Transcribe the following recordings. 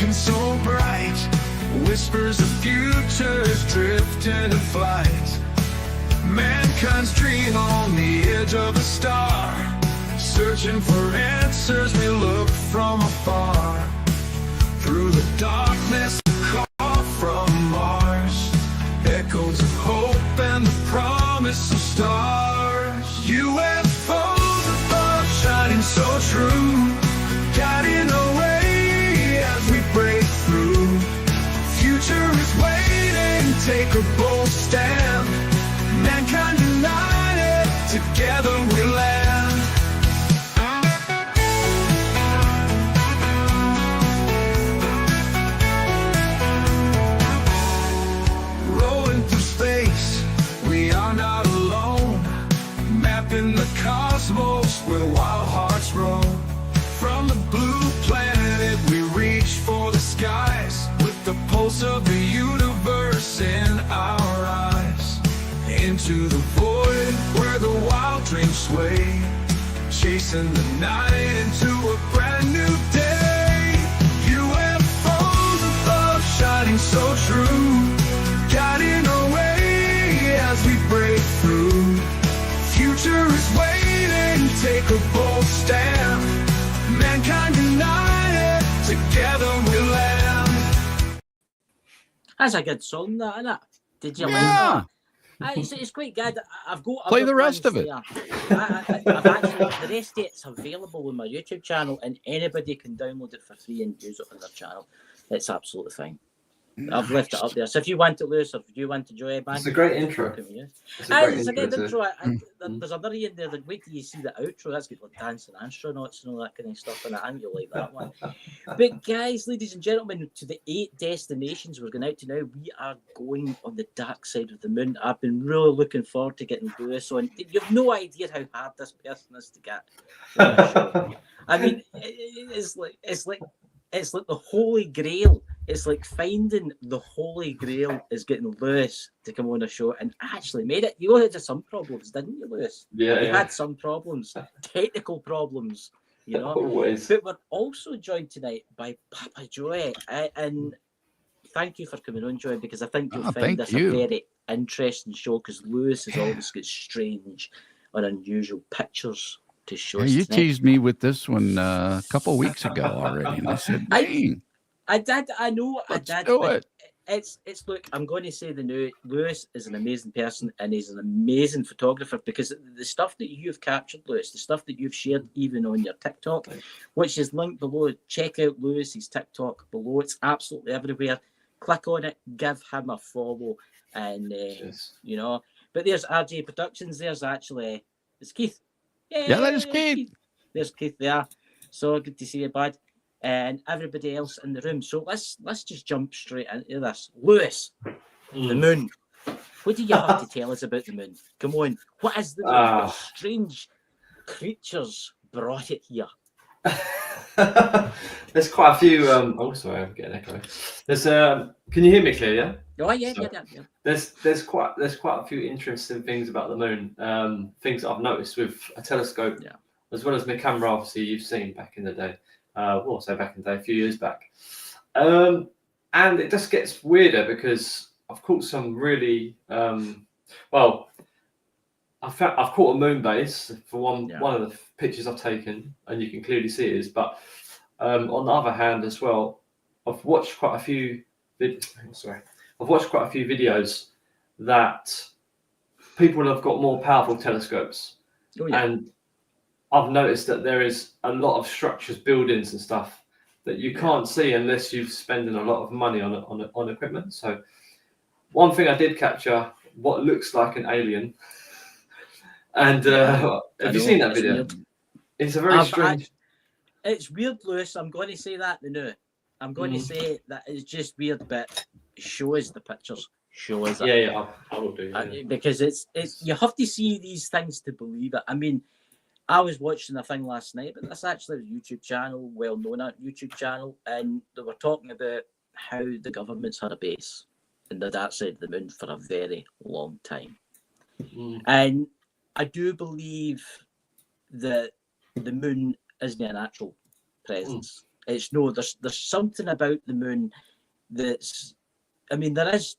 twinkling so bright, whispers of futures drifting in flight. Mankind's dream on the edge of a star, searching for answers we look from afar. Through the darkness, a call from Mars, echoes of hope and the promise of stars. UFOs above, shining so true, guiding the way as we break through. Future is waiting, take a bold stand. Mankind united, together we land. Rolling through space, we are not alone. Mapping the cosmos where wild hearts roam. From the blue planet we reach for the skies, with the pulse of the universe in our eyes. Into the void where the wild dreams sway, chasing the night into a brand new day. UFOs above, shining so true, guiding our way as we break through. Future is waiting, take a bold stand. Mankind united, together we land. That's a good song, that, isn't it? Did you like Yeah. that? It's quite good. I've got Play other the rest ones of it. there. I've actually, the rest of it's available on my YouTube channel, and anybody can download it for free and use it on their channel. It's absolutely fine. I've left it up there. So if you want it, Lewis, or if you want to join, man, It's a great intro. It's a good intro. Mm. There's another in there. Like, wait till you see the outro. That's got like dancing astronauts and all that kind of stuff in it. And you'll like that one. But guys, ladies and gentlemen, to the 8 destinations we're going out to now, we are going on the dark side of the moon. I've been really looking forward to getting Lewis on. You've no idea how hard this person is to get on the show. I mean, it's like the Holy Grail. It's like finding the Holy Grail is getting Lewis to come on a show and actually made it. You had some problems, didn't you, Lewis? Yeah, You yeah. had some problems, technical problems, you know. Always. But we're also joined tonight by Papa Joey. And thank you for coming on, Joey, because I think you'll find thank this you. a very interesting show, because Lewis has always got strange and unusual pictures to show us You tonight. teased me with this one a couple of weeks ago already, and I said, "Dang, I did. I know. let's I did. do but it." It's. Look, I'm going to say the new Lewis is an amazing person, and he's an amazing photographer, because the stuff that you've captured, Lewis, the stuff that you've shared even on your TikTok, which is linked below. Check out Lewis's TikTok below. It's absolutely everywhere. Click on it, give him a follow, and you know. But there's RJ Productions. There's actually it's Keith. Yay, Yeah, that is Keith. There's Keith there. So good to see you, bud. And everybody else in the room. So let's just jump straight into this. Lewis, the moon. What do you have to tell us about the moon? Come on. What is the moon? What strange creatures brought it here? There's quite a few. Oh, sorry, I'm getting an echo. There's. Can you hear me clear? Yeah. Oh yeah, So, yeah. There's quite a few interesting things about the moon. Things that I've noticed with a telescope, as well as my camera. Obviously, you've seen back in the day. Well, say back in the day, a few years back. And it just gets weirder because I've caught some really. Well, I've caught a moon base for one of the pictures I've taken, and you can clearly see it is. But on the other hand, as well, I've watched quite a few. I've watched quite a few videos that people have got more powerful telescopes, and I've noticed that there is a lot of structures, buildings, and stuff that you can't see unless you're spending a lot of money on equipment. So, one thing I did capture what looks like an alien. And have you seen that video? Weird. It's a very strange. It's weird, Lewis. I'm going to say that now. I'm going to say that it's just weird, but show us the pictures. Show us it. Yeah, I will do. Yeah. Because it's you have to see these things to believe it. I mean, I was watching a thing last night, but that's actually a YouTube channel, well-known YouTube channel, and they were talking about how the government's had a base in the dark side of the moon for a very long time. And I do believe that the moon isn't a natural presence. It's no. There's something about the moon that's. I mean, there is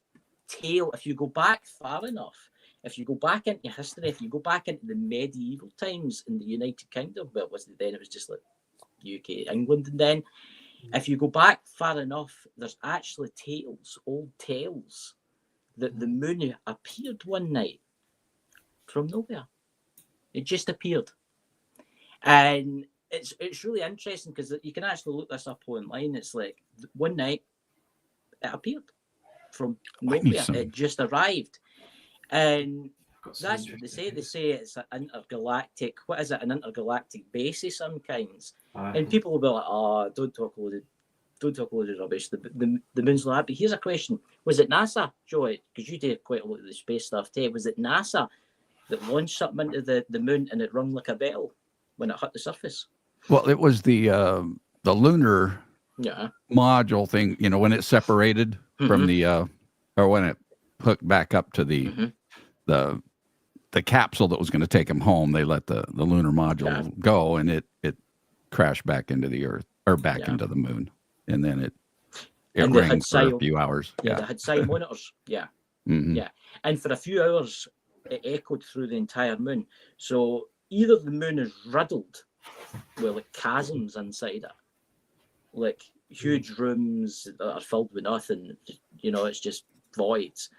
tail. If you go back far enough, if you go back into history, if you go back into the medieval times in the United Kingdom, well, it wasn't then. It was just like UK, England, and then. If you go back far enough, there's actually tales, old tales, that the moon appeared one night from nowhere. It just appeared. And it's really interesting because you can actually look this up online. It's like one night it appeared from nowhere. It just arrived. And that's what they say. They say it's an intergalactic, what is it? An intergalactic base of some kinds. And people will be like, oh, don't talk a load of rubbish. The moon's not happy. Here's a question. Was it NASA, Joey? Because you did quite a lot of the space stuff too. Was it NASA that launched something into the moon and it rung like a bell when it hit the surface? Well, it was the lunar module thing, you know, when it separated from the or when it hooked back up to the capsule that was going to take them home. They let the lunar module go, and it crashed back into the Earth or back into the moon, and then it rang for a few hours. They had side monitors. And for a few hours it echoed through the entire moon. So either the moon is riddled with like chasms inside it, like huge rooms that are filled with nothing, you know, it's just voids,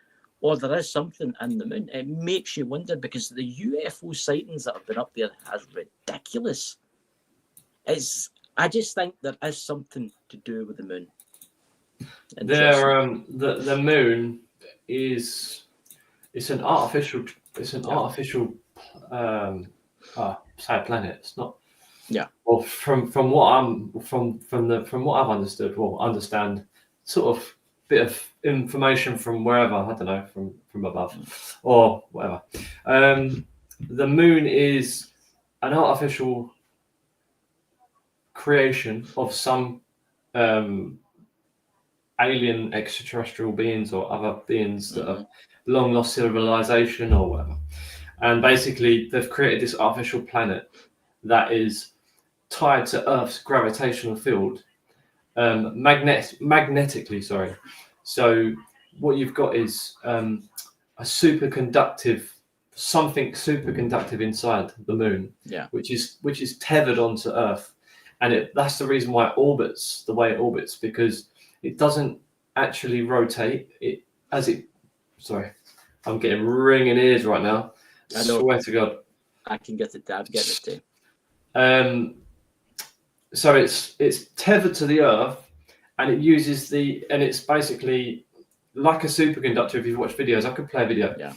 or there is something in the moon. It makes you wonder, because the UFO sightings that have been up there are ridiculous. I just think there is something to do with the moon. The moon is an artificial planet. It's not. Yeah. Well, from what I've understand, sort of bit of information from wherever, I don't know, from above or whatever. The moon is an artificial creation of some alien extraterrestrial beings or other beings that have long lost civilization or whatever. And basically they've created this artificial planet that is tied to Earth's gravitational field, magnetically, sorry. So what you've got is something superconductive inside the moon, which is tethered onto Earth. And that's the reason why it orbits the way it orbits, because it doesn't actually rotate. Sorry, I'm getting ringing ears right now. I swear to God. I can get it down, get it too. So it's tethered to the Earth, and it's basically like a superconductor. If you've watched videos, I could play a video. Yeah.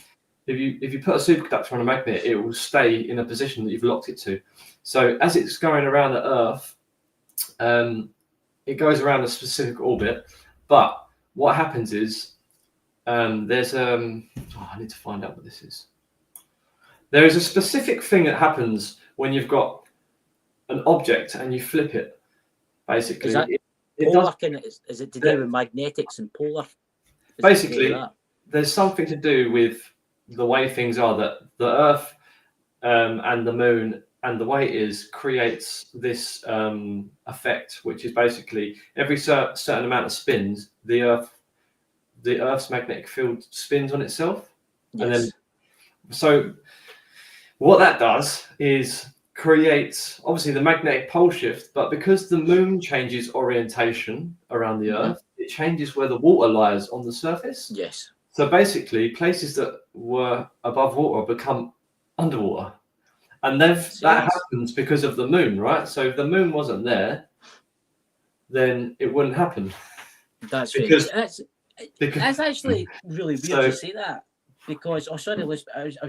If you put a superconductor on a magnet, it will stay in a position that you've locked it to. So as it's going around the Earth, it goes around a specific orbit. But what happens is there's I need to find out what this is. There is a specific thing that happens when you've got an object and you flip it. Basically, is it to do with magnetics and polar? Basically, there's something to do with the way things are, that the Earth and the moon and the way it is creates this effect, which is basically every certain amount of spins, the Earth's magnetic field spins on itself. Yes. And then, so what that does is creates obviously the magnetic pole shift, but because the moon changes orientation around the Earth, it changes where the water lies on the surface. Yes. So basically, places that were above water become underwater, and that happens because of the moon, right? So if the moon wasn't there, then it wouldn't happen. That's that's actually really weird to say that, because I was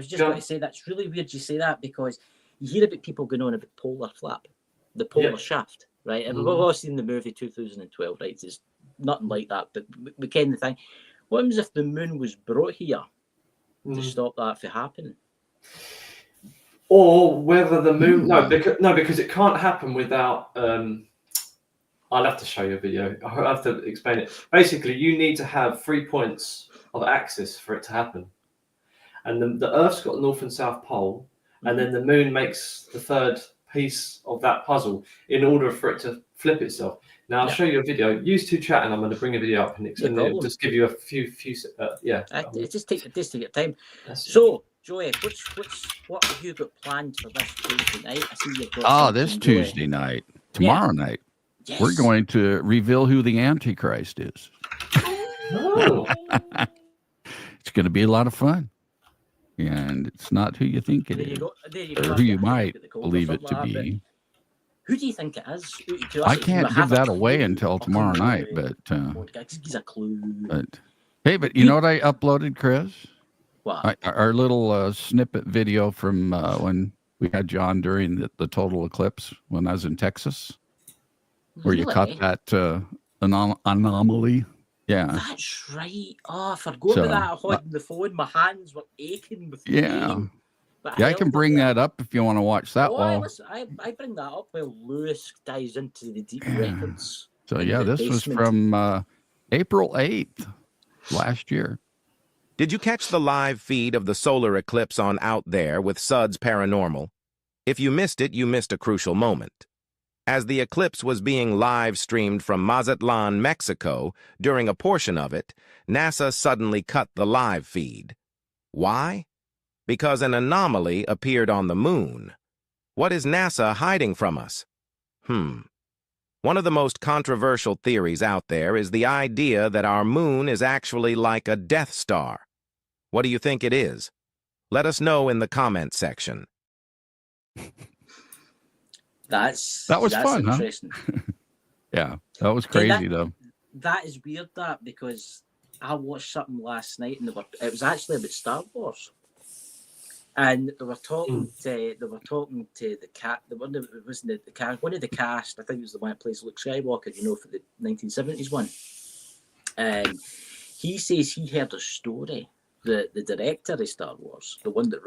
just going to say that's really weird you say that, because you hear about people going on about polar flap, the polar shaft, right? And we've all seen the movie 2012, right? It's nothing like that, but we ken the thing. What happens if the moon was brought here to stop that from happening? Or whether the moon because it can't happen without I'll have to show you a video. I'll have to explain it. Basically, you need to have 3 points of axis for it to happen. And the Earth's got North and South Pole, and then the moon makes the third piece of that puzzle in order for it to flip itself. Now I'll show you a video. Use to chat, and I'm going to bring a video up and it'll just give you a few. It just take your time. So, Joey, what have you got planned for this Tuesday night? I see you've got this Tuesday night, tomorrow night, we're going to reveal who the Antichrist is. Oh. It's going to be a lot of fun, and it's not who you think it is, or who you might believe it to be. Who do you think it is? I can't give that away until tomorrow night, but gives a clue. But you know what I uploaded, Chris? What? Our little snippet video from when we had John during the total eclipse when I was in Texas, where you caught that anomaly. Yeah, that's right. Oh, I forgot about that. I holding the phone. My hands were aching with pain. I can bring that up if you want to watch that. I bring that up while Lewis dives into the deep records. So this was from April 8th last year. Did you catch the live feed of the solar eclipse on Out There with Suds Paranormal? If you missed it, you missed a crucial moment. As the eclipse was being live streamed from Mazatlan, Mexico, during a portion of it, NASA suddenly cut the live feed. Why? Because an anomaly appeared on the moon. What is NASA hiding from us? One of the most controversial theories out there is the idea that our moon is actually like a Death Star. What do you think it is? Let us know in the comment section. That was fun, interesting. Huh? Yeah, that was crazy though. That is weird, because I watched something last night and it was actually about Star Wars. And they were talking to the cat. One of the cast. I think it was the one that plays Luke Skywalker. For the 1970s one. And he says he heard a story. The director of Star Wars, the one that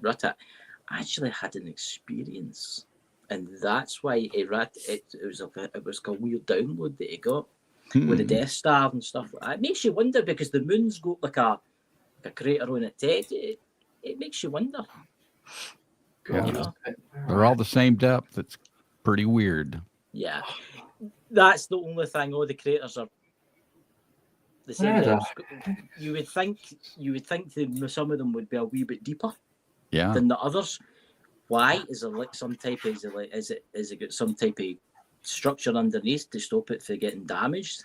wrote it, actually had an experience, and that's why he read it. It was like a weird download that he got with the Death Star and stuff like that. It makes you wonder, because the moon's got like a crater on it. It makes you wonder. Yeah. They're all the same depth. It's pretty weird. Yeah, that's the only thing. All the craters are the same depth. You would think that some of them would be a wee bit deeper. Yeah. Than the others. Why? Is it like some type of is it got some type of structure underneath to stop it from getting damaged?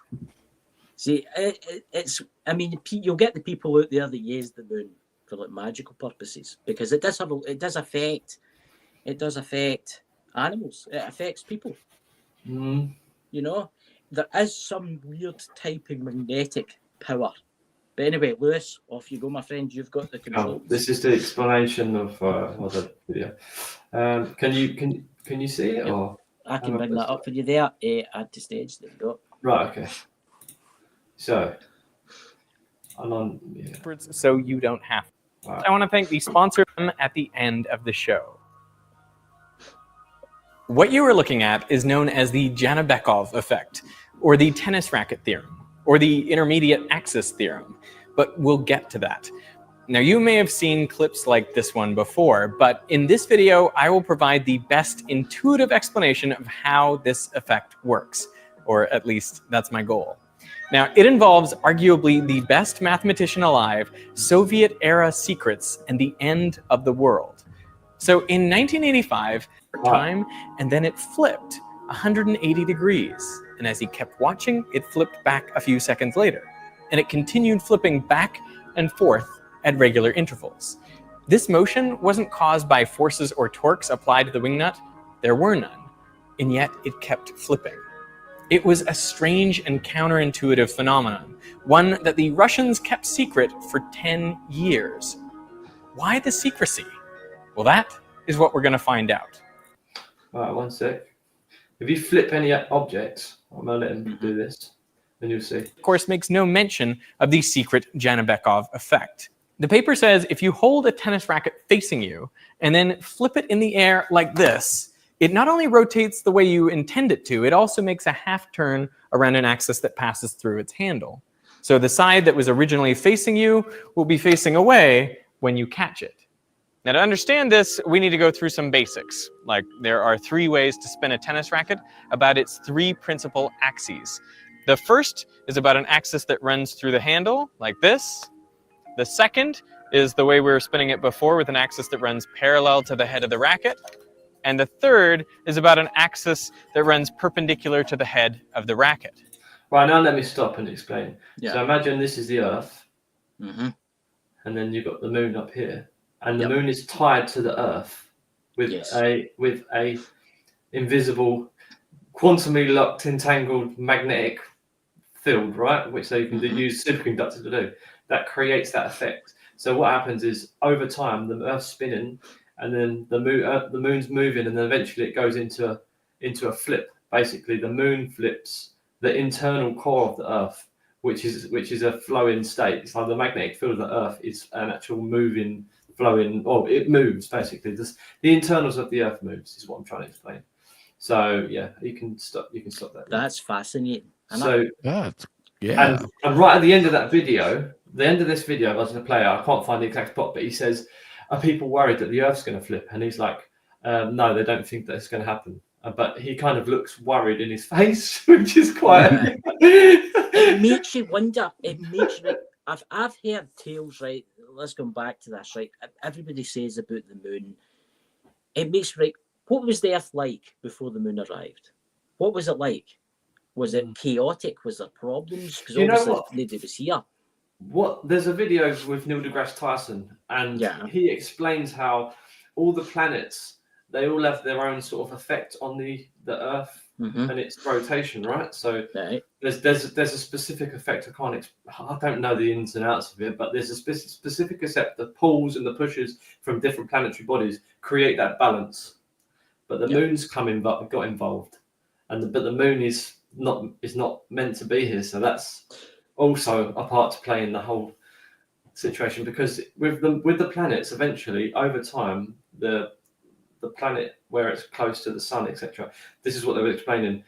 See, you'll get the people out there that use the moon for like magical purposes, because it does affect animals. It affects people. There is some weird type of magnetic power. But anyway, Lewis, off you go, my friend. You've got the controls. This is the explanation of the video. Can you see it? Yep. Or I can bring that up for you there. Add to stage. There you go. Right. Okay. So, so you don't have to. Wow. I want to thank the sponsor at the end of the show. What you are looking at is known as the Janabekov effect, or the tennis racket theorem, or the intermediate axis theorem, but we'll get to that. Now, you may have seen clips like this one before, but in this video, I will provide the best intuitive explanation of how this effect works, or at least that's my goal. Now, it involves arguably the best mathematician alive, Soviet-era secrets, and the end of the world. So in 1985, time, and then it flipped 180 degrees. And as he kept watching, it flipped back a few seconds later. And it continued flipping back and forth at regular intervals. This motion wasn't caused by forces or torques applied to the wingnut. There were none. And yet it kept flipping. It was a strange and counterintuitive phenomenon, one that the Russians kept secret for 10 years. Why the secrecy? Well, that is what we're going to find out. All right, one sec. If you flip any objects, I'm going to let him do this, and you'll see. Of course, makes no mention of the secret Janabekov effect. The paper says if you hold a tennis racket facing you and then flip it in the air like this, it not only rotates the way you intend it to, it also makes a half turn around an axis that passes through its handle. So the side that was originally facing you will be facing away when you catch it. Now, to understand this, we need to go through some basics. Like, there are 3 ways to spin a tennis racket about its 3 principal axes. The first is about an axis that runs through the handle, like this. The second is the way we were spinning it before, with an axis that runs parallel to the head of the racket. And the third is about an axis that runs perpendicular to the head of the racket. Right, now let me stop and explain. Yeah. So imagine this is the Earth, Mm-hmm. and then you've got the moon up here. And the Yep. moon is tied to the Earth with Yes. a invisible, quantumly locked, entangled magnetic field, right? Which they can use superconductors to do. That creates that effect. So what happens is, over time, the Earth's spinning, and then the moon's moving, and then eventually it goes into a flip. Basically, the moon flips the internal core of the Earth, which is a flowing state. It's like the magnetic field of the Earth is an actual moving, flowing, or it moves basically. The internals of the Earth moves is what I'm trying to explain. So yeah, you can stop that. That's fascinating. And So yeah. and right at the end of that video, the end of this video, I was going to play it. I can't find the exact spot, but he says, "Are people worried that the Earth's going to flip?" And he's like, "No, they don't think that it's going to happen." But he kind of looks worried in his face, which is quite. It makes you wonder. It makes you. I've heard tales. Right, let's come back to this. Right, everybody says about the moon. It makes right. What was the Earth like before the moon arrived? What was it like? Was it chaotic? Was there problems? Because obviously nobody was here. There's a video with Neil deGrasse Tyson, and he explains how all the planets, they all have their own sort of effect on the Earth and its rotation, right? So there's a specific effect. I don't know the ins and outs of it, but there's a specific effect. The pulls and the pushes from different planetary bodies create that balance. But the moon's got involved, but the moon is not meant to be here. So that's also a part to play in the whole situation, because with the planets, eventually over time, the planet where it's close to the sun, etc., this is what they were explaining,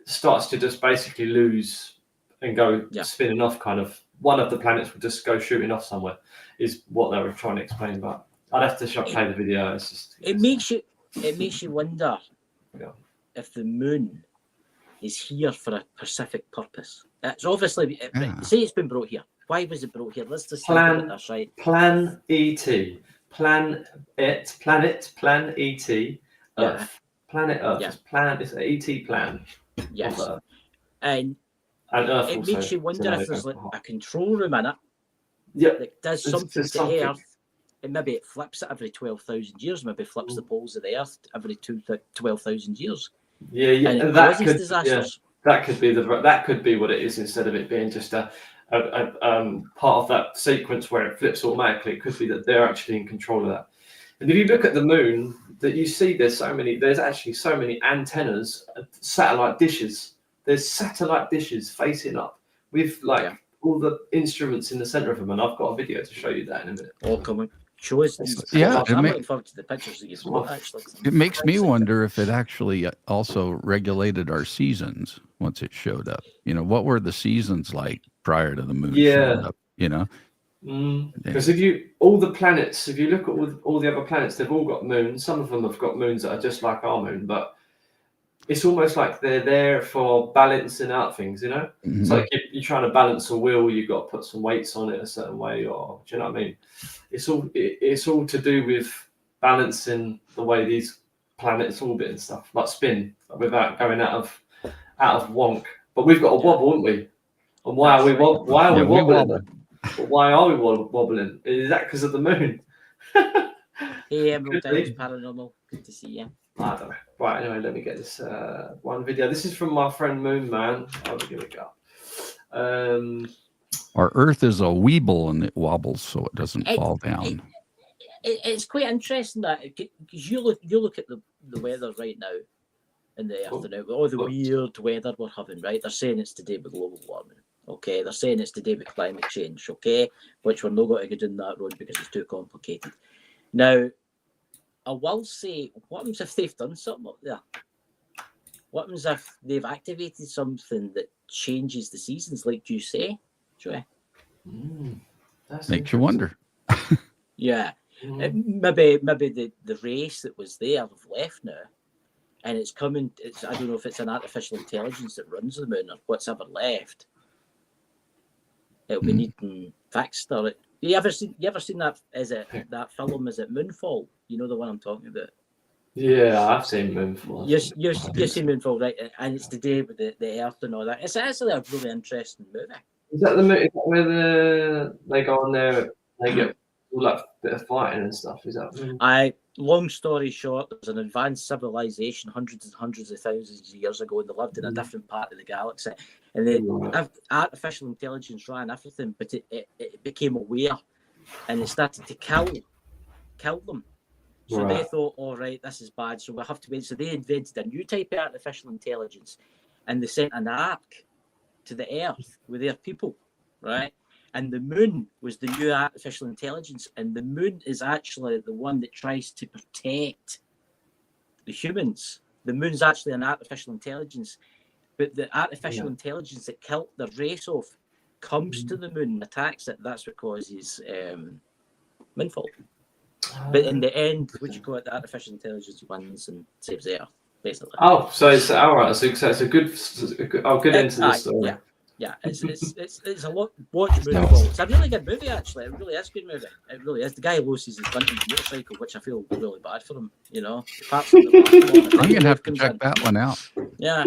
starts to just basically lose and go spinning off. Kind of one of the planets will just go shooting off somewhere, is what they were trying to explain. But I'd have to play the video. It makes you wonder if the moon is here for a specific purpose. It's obviously say it's been brought here. Why was it brought here? Let's just plan this, right? Plan ET, Plan ET, Earth, Planet Earth. It's an ET plan. Yes, and Earth. It makes you wonder if there's like a control room in it. Yeah, that does something to the Earth. And maybe it flips it every 12,000 years. Maybe flips the poles of the Earth every 12,000 years. Yeah, and it that causes disasters. That could be what it is, instead of it being just a part of that sequence where it flips automatically. It could be that they're actually in control of that. And if you look at the moon, that you see there's actually so many antennas, satellite dishes. There's satellite dishes facing up with all the instruments in the center of them, and I've got a video to show you that in a minute. All coming. Show us. I'm looking forward to the pictures that you saw. Actually, it makes me wonder if it actually also regulated our seasons once it showed up. What were the seasons like prior to the moon showing up? Because if you look at all the other planets, they've all got moons. Some of them have got moons that are just like our moon, but it's almost like they're there for balancing out things, It's like if you're trying to balance a wheel, you've got to put some weights on it a certain way, or do you know what I mean? It's all to do with balancing the way these planets orbit and stuff, like spin, without going out of wonk. But we've got a wobble, haven't we? And why are we wobbling? But why are we wobbling? Is that because of the moon? Hey, Emerald Downs Paranormal. Good to see you. I don't know. Right, anyway, let me get this one video. This is from my friend Moon Man. Oh, here we go. Our Earth is a weeble and it wobbles so it doesn't fall down. It's quite interesting that, because you look at the weather right now in the afternoon, all the weird weather we're having, right? They're saying it's to do with global warming. Okay, they're saying it's to do with climate change. Okay, which we're not going to go down that road because it's too complicated. Now, I will say, what happens if they've done something up there? What happens if they've activated something that changes the seasons, like you say, Joey? Makes you wonder. Yeah. Maybe the race that was there have left now, and it's coming. I don't know if it's an artificial intelligence that runs the moon or what's ever left. It'll be needing fixed. Or you ever seen that? Is it that film? Is it Moonfall? You know the one I'm talking about. Yeah, I've seen Moonfall. You've seen Moonfall, right? And it's to do with the Earth and all that. It's actually a really interesting movie. Is that the movie where they go on there? They get all that bit of fighting and stuff. Is that? Long story short, there was an advanced civilization hundreds and hundreds of thousands of years ago, and they lived in a different part of the galaxy. And the artificial intelligence ran everything, but it became aware, and it started to kill them. So they thought, all right, this is bad, so we have to wait. So they invented a new type of artificial intelligence, and they sent an ark to the Earth with their people, right? And the moon was the new artificial intelligence, and the moon is actually the one that tries to protect the humans. The moon's actually an artificial intelligence, but the artificial intelligence that killed the race off comes to the moon and attacks it. That's what causes Moonfall. But in the end, what you call it, the artificial intelligence wins and saves the Earth, basically. Oh, so it's all right. So it's a good. I'll get into the story. Yeah, it's a lot. Watch Moonfall. It's a really good movie, actually. It really is a good movie. It really is. The guy loses his vintage motorcycle, which I feel really bad for him. You know, I'm gonna have to check that one out. Yeah,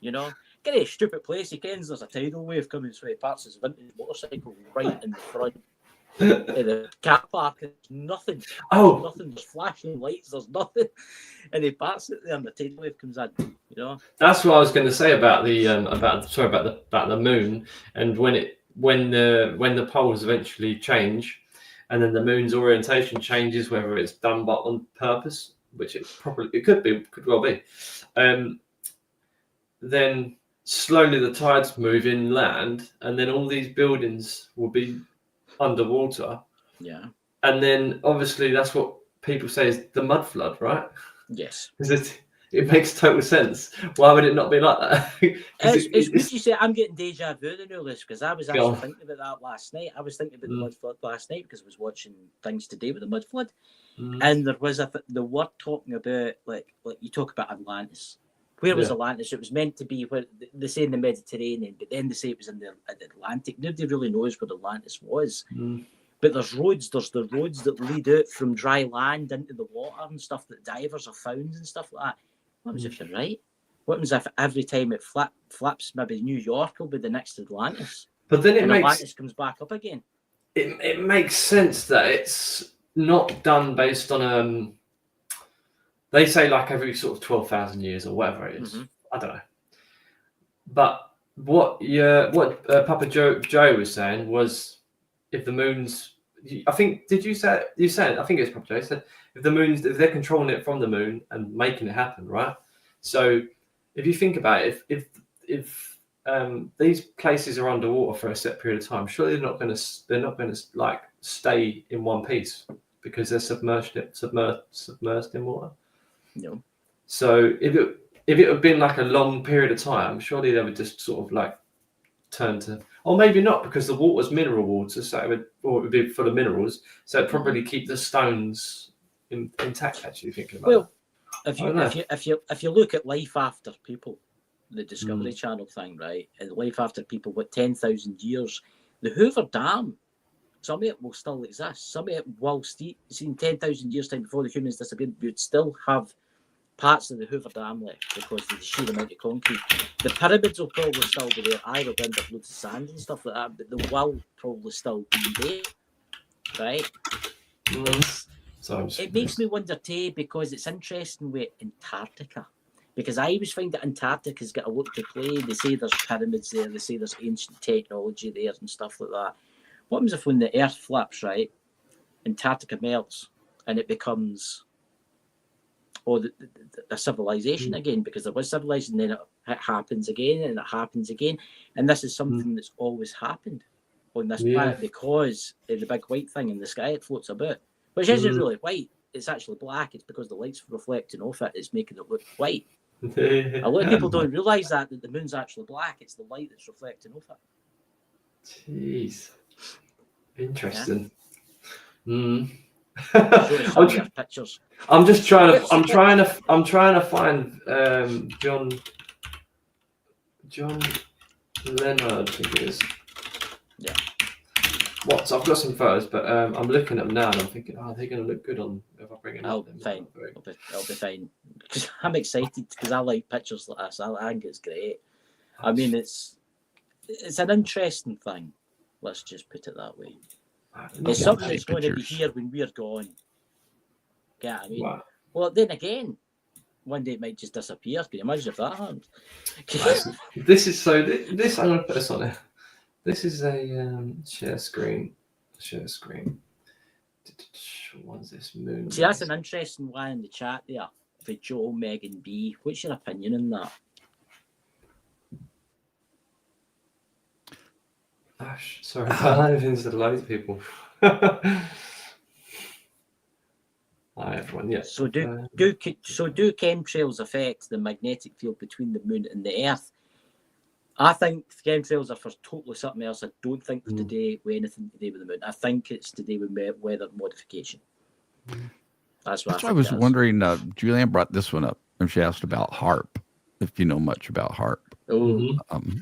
you know, get a stupid place. He kens there's a tidal wave coming, so he parks his vintage motorcycle right in the front of the car park. There's nothing. Nothing. There's flashing lights. There's nothing, and he parks it there, and the tidal wave comes in. You know. That's what I was going to say about the about the moon, and when the poles eventually change, and then the moon's orientation changes, whether it's done but on purpose, which it could well be, then slowly the tides move inland, and then all these buildings will be underwater. Yeah. And then obviously that's what people say is the mud flood, right? Yes. It makes total sense. Why would it not be like that? It's good you say. I'm getting deja vu the new list because I was actually thinking about that last night. I was thinking about the mud flood last night because I was watching things to do with the mud flood, and there was the word talking about like you talk about Atlantis. Where was Atlantis? It was meant to be where they say in the Mediterranean, but then they say it was in the Atlantic. Nobody really knows where Atlantis was. But there's roads. There's the roads that lead out from dry land into the water and stuff that divers have found and stuff like that. What happens if you're right? What happens if every time it flaps, maybe New York will be the next Atlantis? But then Atlantis comes back up again. It makes sense that it's not done based on they say like every sort of 12,000 years or whatever it is. I don't know. But what Papa Joe was saying was if the moon's, I think, did you say it? I think it's Papa Joe said if they're controlling it from the moon and making it happen, right? So if you think about it, if these places are underwater for a set period of time, surely they're not going to like stay in one piece because they're submerged in water. No. So if it had been like a long period of time, surely they would just sort of like turn to, or maybe not, because the water's mineral water, so it would be full of minerals, so it'd probably keep the stones intact. Actually, thinking about if you look at Life After People, the Discovery Channel thing, right, and Life After People, with 10,000 years, the Hoover Dam, some of it will still exist. Some of it will see in 10,000 years time before the humans disappeared, we would still have parts of the Hoover Dam left because of the sheer amount of concrete. The pyramids will probably still be there. They'll end up loads of sand and stuff like that, but they will probably still be there, right? It makes me wonder too, because it's interesting with Antarctica, because I always find that Antarctica's got a lot to play. They say there's pyramids there, they say there's ancient technology there and stuff like that. What happens if when the Earth flips, right, Antarctica melts and it becomes a civilization again, because there was civilization, then it happens again and it happens again, and this is something that's always happened on this planet because of the big white thing in the sky it floats about, which isn't really white, it's actually black. It's because the light's reflecting off it, it's making it look white. A lot of people don't realise that the moon's actually black, it's the light that's reflecting off it. Jeez, interesting. Show us some of your pictures. I'm trying to find John Leonard, I think it is. Yeah. What? I've got some photos, but I'm looking at them now and I'm thinking, oh, they're going to look good on if I bring them up. Fine. I'll be fine. Because I'm excited because I like pictures like this. I think it's great. I mean, it's an interesting thing. Let's just put it that way. It's something that's going to be here when we're gone. Yeah, I mean, wow. Well, then again, one day it might just disappear. Can you imagine if that happened? This is this. I'm going to put this on it. This is a share screen. What's this moon? See, that's an interesting one in the chat there for Joe, Megan B. What's your opinion on that? Sorry, I live into loads of people. Hi everyone. Yeah. So do chemtrails affect the magnetic field between the moon and the Earth? I think chemtrails are for totally something else. I don't think they're to do with anything to do with the moon. I think it's to do with weather modification. That's what I was wondering. Julianne brought this one up, and she asked about HAARP. If you know much about HAARP. Oh,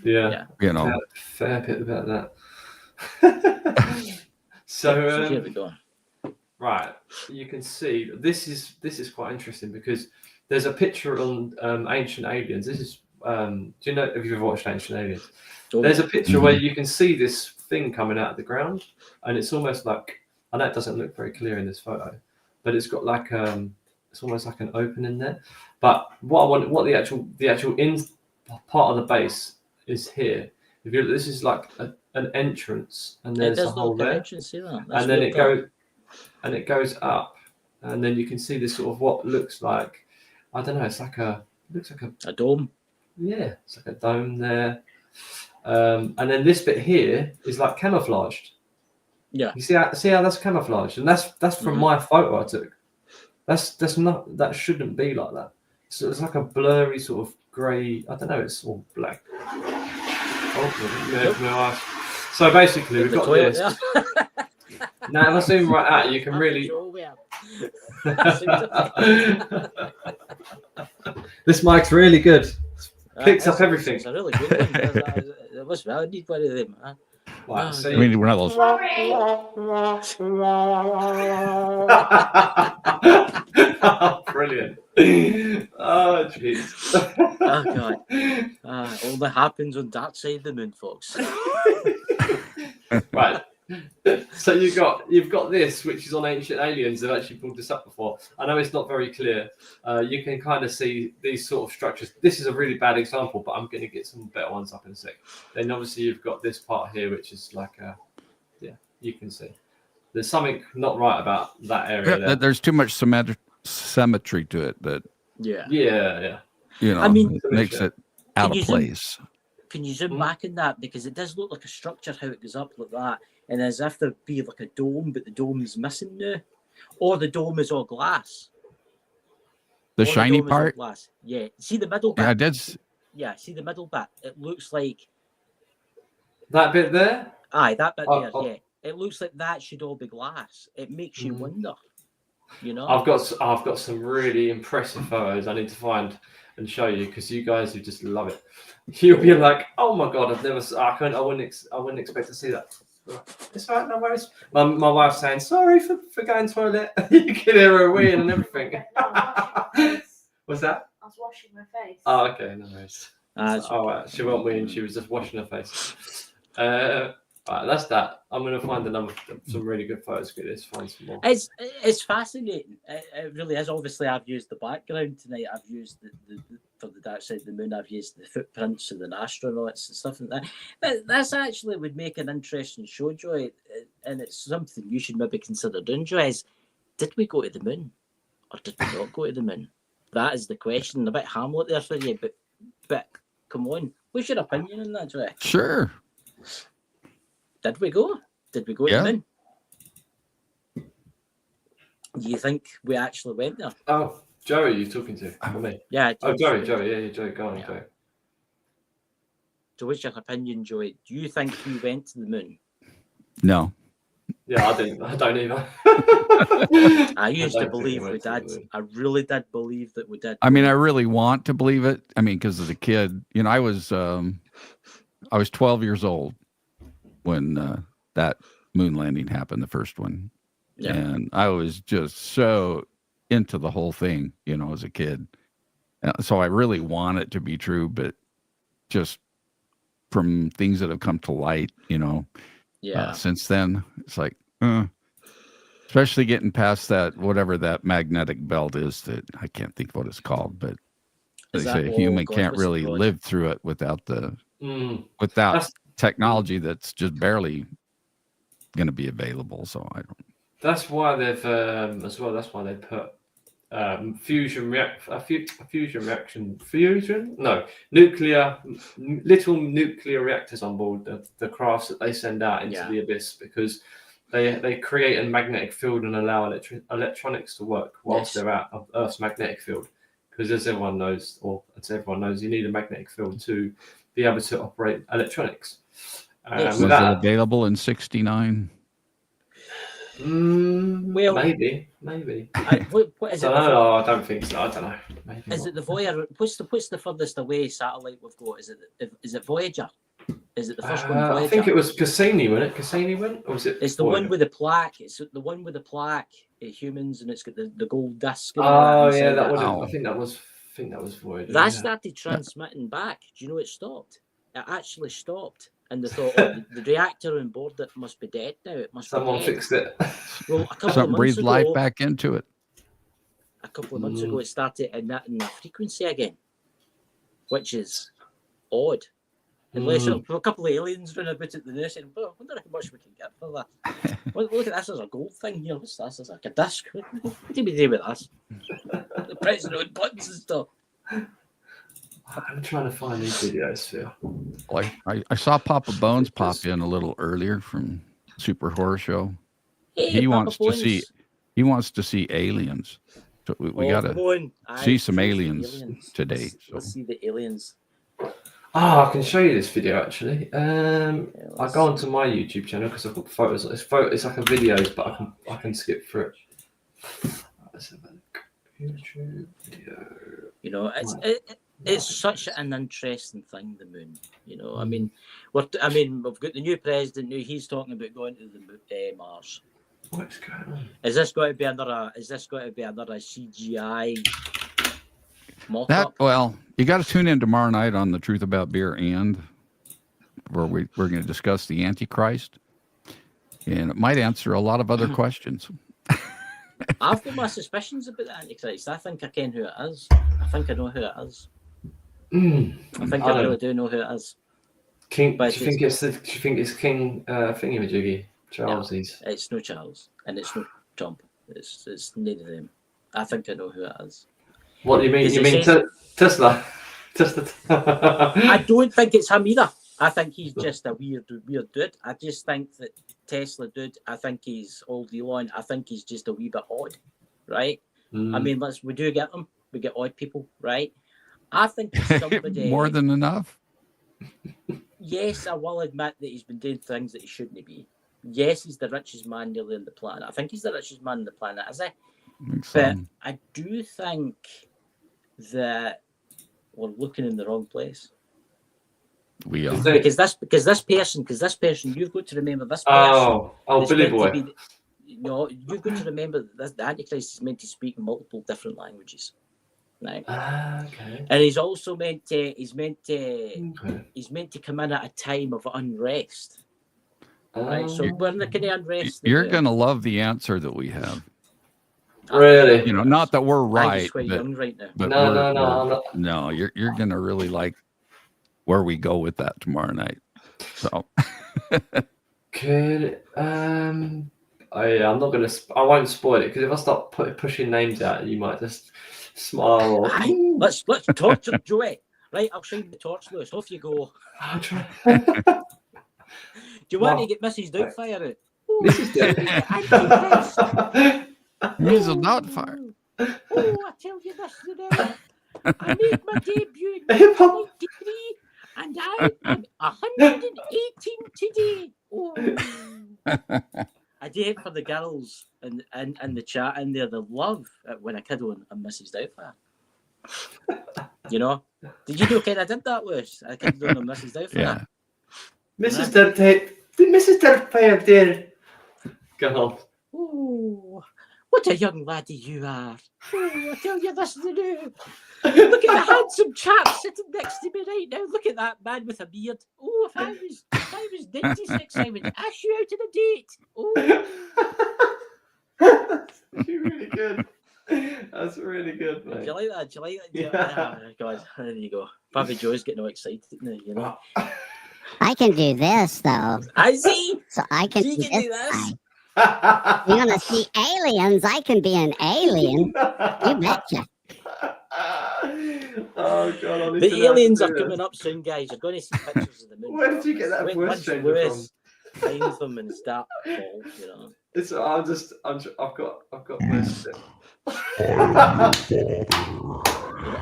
yeah. You know, fair bit about that. So here we go. Right, you can see this is quite interesting because there's a picture on Ancient Aliens. This is do you know if you've ever watched Ancient Aliens? There's a picture where you can see this thing coming out of the ground, and it's almost like, I know it doesn't look very clear in this photo, but it's got like it's almost like an opening there. But what the actual in part of the base is here. If you this is like an entrance, and there's a hole there, and then it goes up, and then you can see this sort of what looks like, I don't know, it looks like a dome. Yeah, it's like a dome there. And then this bit here is like camouflaged. Yeah. You see how that's camouflaged, and that's from my photo I took. That shouldn't be like that. So it's like a blurry sort of grey. I don't know. It's all black. Oh, so basically, we've got this. Now, if I zoom right out, you can really. This mic's really good. Picks up everything. It's a really good one. It was well. I need one of them. Huh? Wow, I mean, we're not those. Oh, brilliant. Oh, jeez. Oh, God. All that happens on that side of the moon, folks. Right. So you've got this, which is on Ancient Aliens. They've actually pulled this up before. I know it's not very clear. You can kind of see these sort of structures. This is a really bad example, but I'm going to get some better ones up in a sec. Then obviously you've got this part here, which is like you can see. There's something not right about that area. There. There's too much symmetry to it. Yeah. You know, I mean, it makes it out of place. Can you zoom back in that? Because it does look like a structure how it goes up like that. And as if there'd be like a dome, but the dome is missing now. Or the dome is all glass. The shiny part? Glass. Yeah. See the middle bit? Yeah, that's... Yeah, see the middle bit? It looks like... That bit there? Aye, that bit there, yeah. It looks like that should all be glass. It makes you wonder. You know? I've got some really impressive photos I need to find and show you, because you guys who just love it. You'll be like, oh my God, I wouldn't expect to see that. It's all right, no worries. My wife's saying, sorry for going to the toilet. You can hear her weeing and everything. What's that? I was washing my face. Oh, okay, no worries. Right. She wasn't weeing, she was just washing her face. Right, that's that. I'm going to find some really good photos. Get this, find some more. It's fascinating. It really is. Obviously, I've used the background tonight. I've used the for the dark side of the moon. I've used the footprints of the astronauts and stuff like that. That's actually would make an interesting show, Joy, and it's something you should maybe consider doing, Joy. Is did we go to the moon, or did we not go to the moon? That is the question. A bit Hamlet there for you, but come on, what's your opinion on that, Joy? Sure. Did we go? Did we go to the moon? Do you think we actually went there? Oh, Joey, you're talking to? Or me? Yeah. Joey. Yeah, Joey. Go on, Joey. So what's your opinion, Joey? Do you think we went to the moon? No. Yeah, I don't either. I used to don't think believe it we went to the did. moon. I really did believe that we did. I mean, I really want to believe it. I mean, because as a kid, you know, I was 12 years old when that moon landing happened, the first one, Yeah. and I was just so into the whole thing, you know, as a kid. So I really want it to be true, but just from things that have come to light, you know, Yeah. since then, it's like, especially getting past that, whatever that magnetic belt is that I can't think what it's called, but they say a human can't really live through it without without That's- technology that's just barely going to be available. So I don't. That's why they've as well. That's why they put little nuclear reactors on board the crafts that they send out into the abyss, because they create a magnetic field and allow electronics to work whilst they're out of Earth's magnetic field. Because as everyone knows, you need a magnetic field to be able to operate electronics. Was it available in '69? Well, maybe. What is I it? I don't think so. I don't know. Maybe is not. it the Voyager? What's the furthest away satellite we've got? Is it Voyager? Is it the first one? Voyager? I think it was Cassini, wasn't it? Cassini went, or was it? It's the one with the plaque. It's the one with the plaque. Humans, and it's got the gold disc. Oh yeah, that one. I think that was Voyager. That started transmitting back. Do you know it stopped? It actually stopped. And they thought, oh, the reactor on board it must be dead now. It must Someone be dead. fixed it. Well, a couple Something of months breathed ago, life back into it. A couple of months ago, it started emitting a frequency again, which is odd. Unless a couple of aliens run about at the nurse and, oh, I wonder how much we can get for that. Look at this as a gold thing here. What's this? It's like a disc. What do we do with this? The president on buttons and stuff. I'm trying to find these videos for you. Like I saw Papa Bones pop in a little earlier from Super Horror Show. Hey, he Papa wants Bones. to see aliens. So we got to see some aliens today. Let's see the aliens. I can show you this video actually. I go onto my YouTube channel because I've got photos. It's like a videos, but I can skip through it. Let's have a look. YouTube video. You know, it's such an interesting thing, the moon. You know, I mean, we've got the new president. He's talking about going to the Mars. What's going on? Is this going to be another CGI mock-up? Well, you got to tune in tomorrow night on The Truth About Beer, and where we're going to discuss the Antichrist, and it might answer a lot of other questions. I've got my suspicions about the Antichrist. I think I ken who it is. I think I know who it is. I think I really do know who it is. King? Do you think it's King Thingamajiggy? Charles? No, it's no Charles, and it's no Trump. It's neither of them. I think I know who it is. What do you mean? You mean Tesla? Tesla. I don't think it's him either. I think he's just a weird dude. I just think that Tesla dude. I think he's old Elon. I think he's just a wee bit odd, right? I mean, we do get them. We get odd people, right? I think it's somebody more than enough. Yes, I will admit that he's been doing things that he shouldn't be. Yes, he's the richest man nearly on the planet. I think he's the richest man on the planet, is he? But I do think that we're looking in the wrong place. We are because this person, you've got to remember this person. Billy Boy. You've got to remember that the Antichrist is meant to speak multiple different languages. Right. Okay. And he's also meant to come in at a time of unrest. Right. So we're in the kind of unrest. You're gonna love the answer that we have. Really? You know, not that we're right. I'm just quite young right now. But no, you're gonna really like where we go with that tomorrow night. So Could I'm not gonna. I won't spoil it because if I start pushing names out, you might just smile. Or... Let's torture Joey. Right, I'll shine the torch, Lewis. Off you go. I'll try. Do you want to get Mrs. Doubtfire out? Mrs. Mrs. Doubtfire. Oh, I tell you this today. I made my debut in 1983, and I am 118 today. Oh. I do hate for the girls and the chat in there. The love when a kid on Mrs. Doubtfire. You know, did you know kind I did that, Lewis? I kid on Mrs. Doubtfire. Yeah. Mrs. Doubtfire. Mrs. Doubtfire, dear. Go on. Oh, what a young laddie you are! Oh, I tell you this to do. Look at the handsome chap sitting next to me right now. Look at that man with a beard. Oh, if I was 96, I would ask you out on a date. Oh, That's really good. That's really good, mate. do you like that? Do you like that? Yeah. Oh, God, there you go. Pappy Joe's getting all excited now, you know. I can do this though. I see. So I can You do can do this. this. You want to see aliens? I can be an alien. You betcha. Oh God! I need The to know aliens how are to do coming this. up soon, guys. You're going to see pictures of the moon. Where did you get that When- voice once changer Lewis finds them and start Paul, you know. It's, I've got this.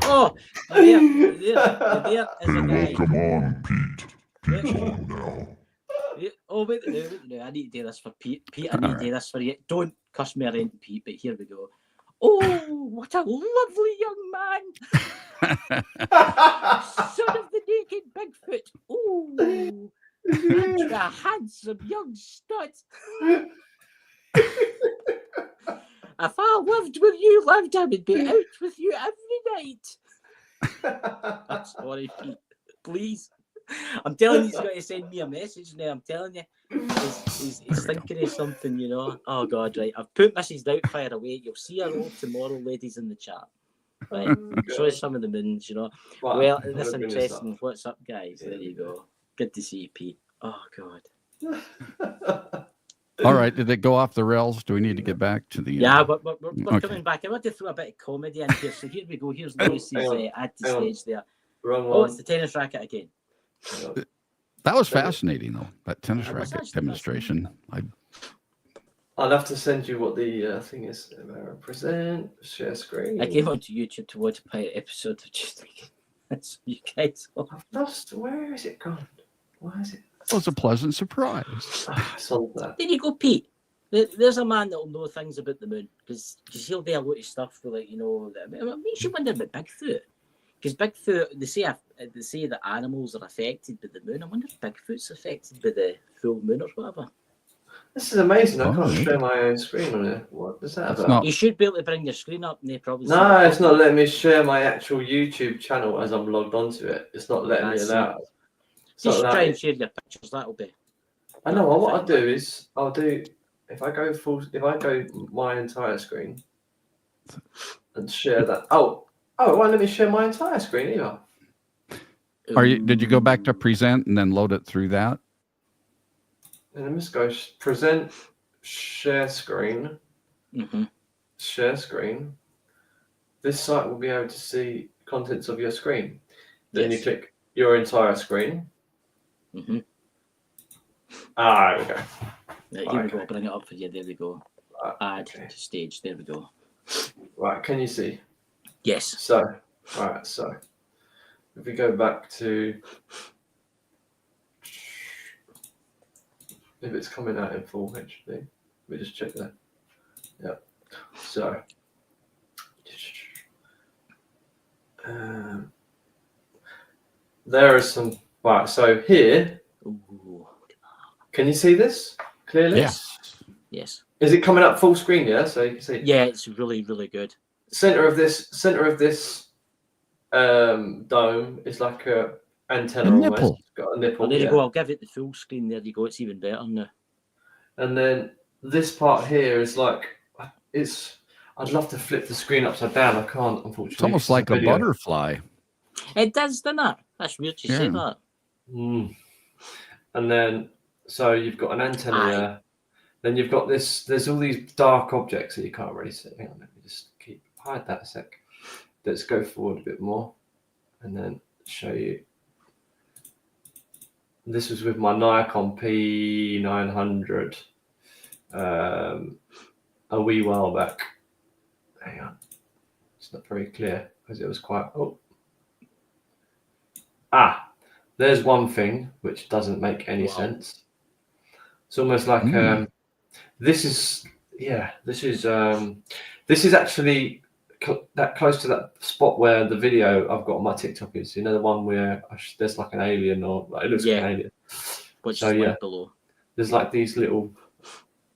Oh, there is a guy. Come on, Pete. Pete's home now. Oh, wait, no, I need to do this for Pete. Pete, I need to do this for you. Don't cuss me around, Pete, but here we go. Oh, what a lovely young man. Son of the naked Bigfoot. Oh, and a handsome young stud. If I lived where you lived, I would be out with you every night. I'm sorry, Pete. Please. I'm telling you, he's got to send me a message now. I'm telling you. He's thinking of something, you know. Oh, God, right. I've put Mrs. Doubtfire away. You'll see her all tomorrow, ladies, in the chat. Right. Show us some of the moons, you know. Wow, Well, what that's a goodness interesting. What's up, guys? There you go. Good to see you, Pete. Oh, God. All right. Did it go off the rails? Do we need to get back to the? Yeah, but we're okay. coming back. I want to throw a bit of comedy in here. So here we go. Here's Lewis's add to hang on. stage there. Wrong Oh, one. it's the tennis racket again. That was fascinating, though. That tennis That was racket actually demonstration. I'll have to send you what the thing is. Present, share screen. I came onto YouTube to watch a pilot episode of just like that's you guys. I've lost. Where is it gone? Why is it? It was a pleasant surprise. Solve that. There you go, Pete. There's a man that'll know things about the moon because he'll do a lot of stuff with like, you know. I mean, you should wonder about Bigfoot because Bigfoot they say that animals are affected by the moon. I wonder if Bigfoot's affected by the full moon or whatever. This is amazing. I can't Oh, share my own screen on it. What is that It's about? not- You should be able to bring your screen up and they probably. No, it's not letting me share my actual YouTube channel as I'm logged onto it. It's not letting me That's allow. It's Just not try allowing- and share your pictures. That'll be. I know. What I'll do is I'll do if I go my entire screen and share that. Oh, it won't let me share my entire screen either. Did you go back to present and then load it through that? And let me just go present, share screen, Mm-hmm. share screen. This site will be able to see contents of your screen. Then you Yes. click your entire screen. Mm-hmm. There we go. Right, here we Okay. go. Bring it up for you. There we go. Right, Add okay. to stage. There we go. Right, can you see? Yes. So if we go back to if it's coming out in full HD, let me just check that. Yeah. So there are some right. So here, Ooh. can you see this clearly? Yes. Yes. Is it coming up full screen? Yeah. So you can see. Yeah, it's really, really good. Center of this dome is like a antenna A almost. nipple. It's got a nipple. Well, there yeah. you go. I'll give it the full screen. There you go. It's even better now. And then this part here is like I'd love to flip the screen upside down. I can't, unfortunately. It's almost like a video. butterfly. It does, doesn't it? That's weird you say Yeah. that. Mm. And then so you've got an antenna Aye. there. Then you've got this. There's all these dark objects that you can't really see. Hang on, let me just hide that a sec. Let's go forward a bit more, and then show you. This was with my Nikon P900 a wee while back. Hang on, it's not very clear because it was quite. There's one thing which doesn't make any sense. It's almost like This is actually that close to that spot where the video I've got on my TikTok is. You know, the one where there's like an alien, or it looks like an alien. Which So is yeah, like below. there's like these little,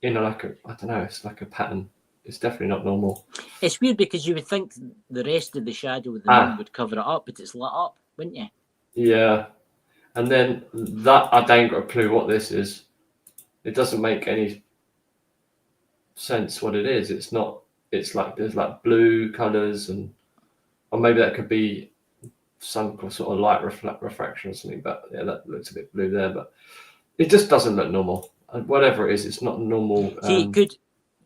like I don't know, it's like a pattern. It's definitely not normal. It's weird because you would think the rest of the shadow of the moon would cover it up, but it's lit up, wouldn't you? Yeah, and then that I ain't got a clue what this is. It doesn't make any sense what it is. It's not. It's like there's like blue colors, or maybe that could be some sort of light refraction or something. But yeah, that looks a bit blue there. But it just doesn't look normal. And whatever it is, it's not normal. See,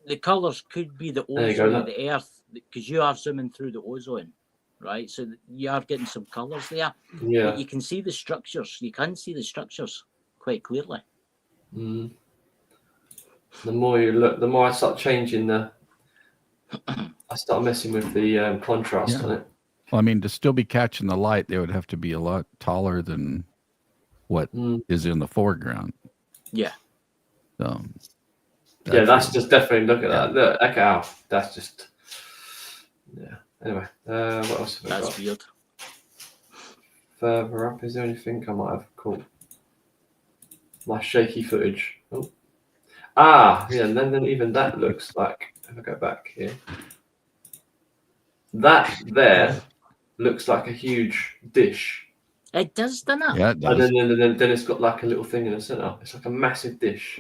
the colors could be the ozone of the Earth, because you are zooming through the ozone, right? So you are getting some colors there. Yeah. But you can see the structures. You can see the structures quite clearly. Mm. The more you look, the more I start changing I start messing with the contrast on it. Well, I mean, to still be catching the light, they would have to be a lot taller than what is in the foreground. Yeah. So. That's just definitely, look at that. Look, okay, that's just, Anyway, what else have I got? That's weird. Further up, is there anything I might have caught? My shaky footage. Oh. And then even that looks like, if I go back here, that there looks like a huge dish. It does, doesn't it? Yeah, it does. And then it's got like a little thing in the center. It's like a massive dish.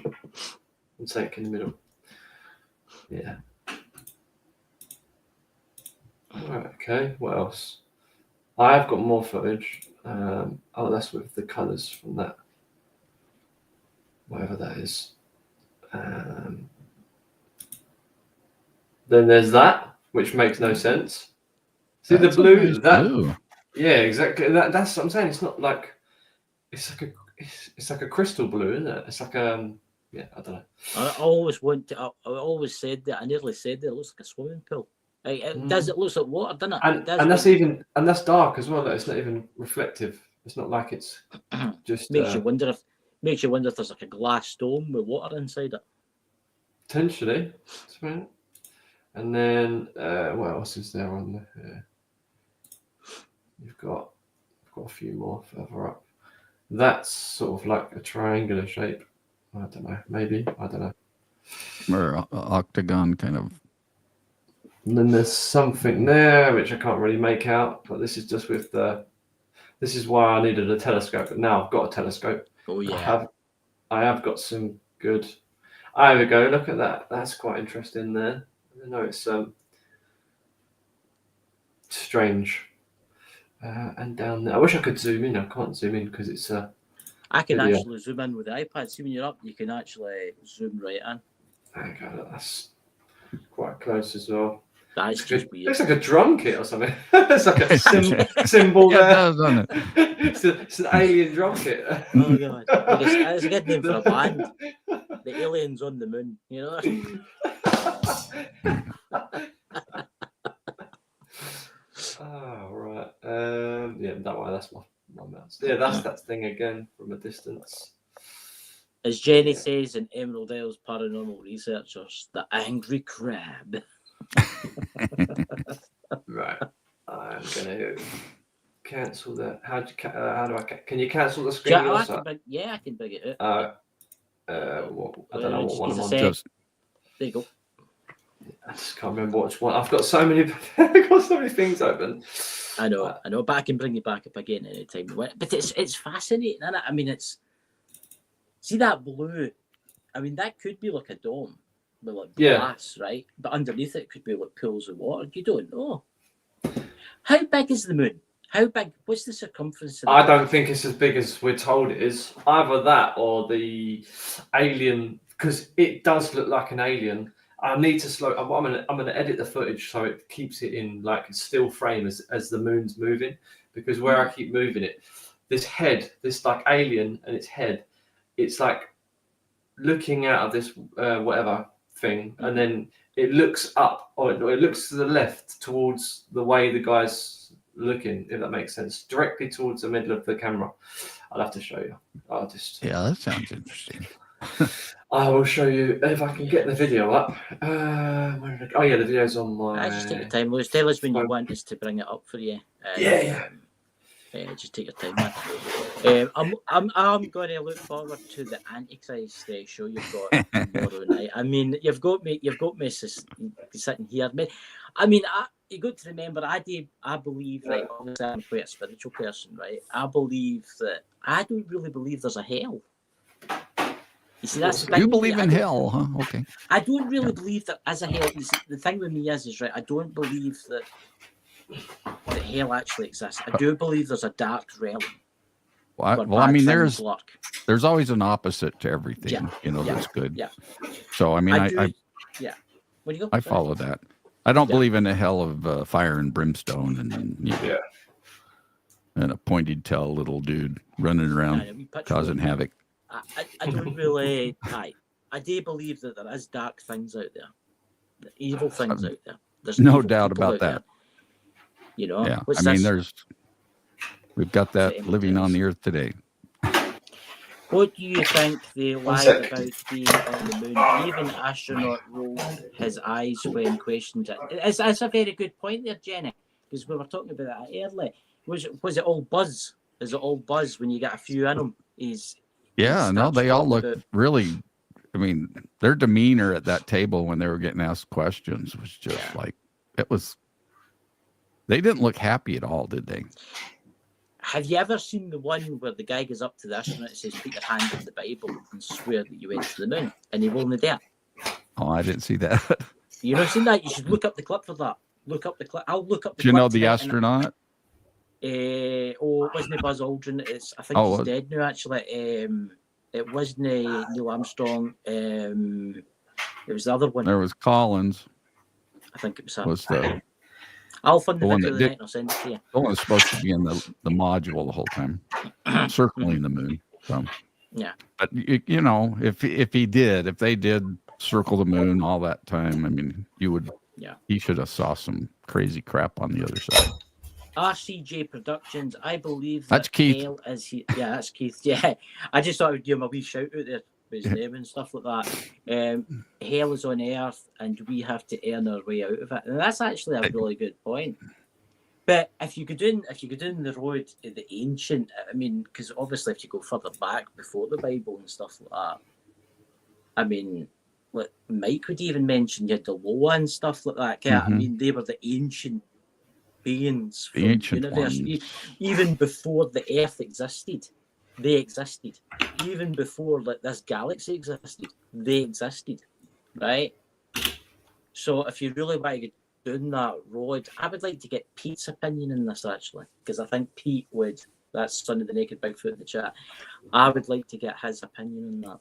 And take in the middle. Yeah. Right, okay, what else? I've got more footage. That's with the colours from that. Whatever that is. Then there's that, which makes no sense. See the blue? Blue. Yeah, exactly. That's what I'm saying. It's not like it's like a crystal blue, isn't it? It's like I don't know. I always said that. I nearly said that it looks like a swimming pool. It does. It looks like water, doesn't it? And that's dark as well. Though. It's not even reflective. It's not like it's just makes you wonder if there's like a glass dome with water inside it. Potentially. And then what else is there on there? You've got a few more further up. That's sort of like a triangular shape. I don't know. Maybe. I don't know. Or octagon kind of. And then there's something there which I can't really make out. But this is just with this is why I needed a telescope. But now I've got a telescope. Oh yeah. I have got some good. There we go. Look at that. That's quite interesting there. I know it's strange. And down there, I wish I could zoom in. I can't zoom in because it's I can actually zoom in with the iPad. See, when you're up, you can actually zoom right in. There you go. That's quite close as well. That's just weird. It's like a drum kit or something. It's like a symbol there. It does, doesn't it? It's an alien drum kit. Oh god, it's a good name for a band. The aliens on the moon, you know. Oh right. That's my mouse. Yeah, that's that thing again from a distance. As Jenny says in Emerald Isle's Paranormal Researchers, the angry crab. Right. I'm gonna cancel that. How do I? Can you cancel the screen? I can big it out. I don't know what one I'm on. There you go. I just can't remember which one. I've got so many. I've got so many things open. I know, but I can bring you back up again anytime. But it's fascinating, isn't it? I mean, see that blue. I mean, that could be like a dome with like glass, right? But underneath it could be like pools of water. You don't know. How big is the moon? How big? What's the circumference of the I don't think it's as big as we're told it is. Either that or the alien, because it does look like an alien. I need to slow. I'm gonna edit the footage so it keeps it in like a still frame as the moon's moving. Because where I keep moving it, this like alien and its head, it's like looking out of this whatever thing, and then it looks up or it looks to the left towards the way the guy's looking, if that makes sense, directly towards the middle of the camera. I'll have to show you. Yeah, that sounds interesting. I will show you if I can get the video up. Oh yeah, the video's on my. Just take your time, Lewis. Tell us when you phone. want us to bring it up for you. And, Yeah. Just take your time, man. I'm going to look forward to the Antichrist show you've got tomorrow night. I mean, you've got me sitting here. I mean, you got to remember, I believe, right? Obviously, I'm quite a spiritual person, right? I believe that I don't really believe there's a hell. You see, that's you believe in hell, huh? Okay. I don't really believe that as a hell. The thing with me is right. I don't believe that hell actually exists. I do believe there's a dark realm. Well, I mean, there's always an opposite to everything, that's good. Yeah. So, I mean, Where do you go? I follow that. I don't believe in a hell of fire and brimstone and a pointed tail little dude running around causing havoc. I don't really. I do believe that there is dark things out there, evil things out there. There's no doubt about that. There. You know. Yeah. I mean, we've got that living on the earth today. What do you think they lied about being on the moon? Even astronaut rolled his eyes when questioned it. It's a very good point there, Jenny, because we were talking about that earlier. Was it all buzz? Is it all buzz when you get a few in them? They all look really. I mean, their demeanor at that table when they were getting asked questions was just like it was. They didn't look happy at all, did they? Have you ever seen the one where the guy goes up to the astronaut and says, "Put your hand on the Bible and swear that you went to the moon," and he won't there? Oh, I didn't see that. You not seen that? You should look up the clip for that. Look up the clip. I'll look up the Do you clip know the astronaut? It wasn't Buzz Aldrin. I think he's dead now, actually. It wasn't Neil Armstrong. It was the other one. There was Collins. I think it was him. I'll find the video tonight and I'll send it to you. The one was supposed to be in the module the whole time, circling the moon. So, yeah. But if they did circle the moon all that time, I mean, he should have saw some crazy crap on the other side. RCJ Productions, I believe that's Keith. That's Keith. Yeah, I just thought I would give him a wee shout out there with his name and stuff like that. Hell is on earth, and we have to earn our way out of it, and that's actually a really good point. But if you go down the road, the ancient, I mean, because obviously if you go further back before the Bible and stuff like that, I mean, like Mike would even mention you had the Loa and stuff like that. I mean, they were the ancient beings from the universe. Even before the Earth existed, they existed. Even before this galaxy existed, they existed, right? So if you really want to go down that road, I would like to get Pete's opinion in this, actually, because I think Pete would. That's Son of the Naked Bigfoot in the chat. I would like to get his opinion on that,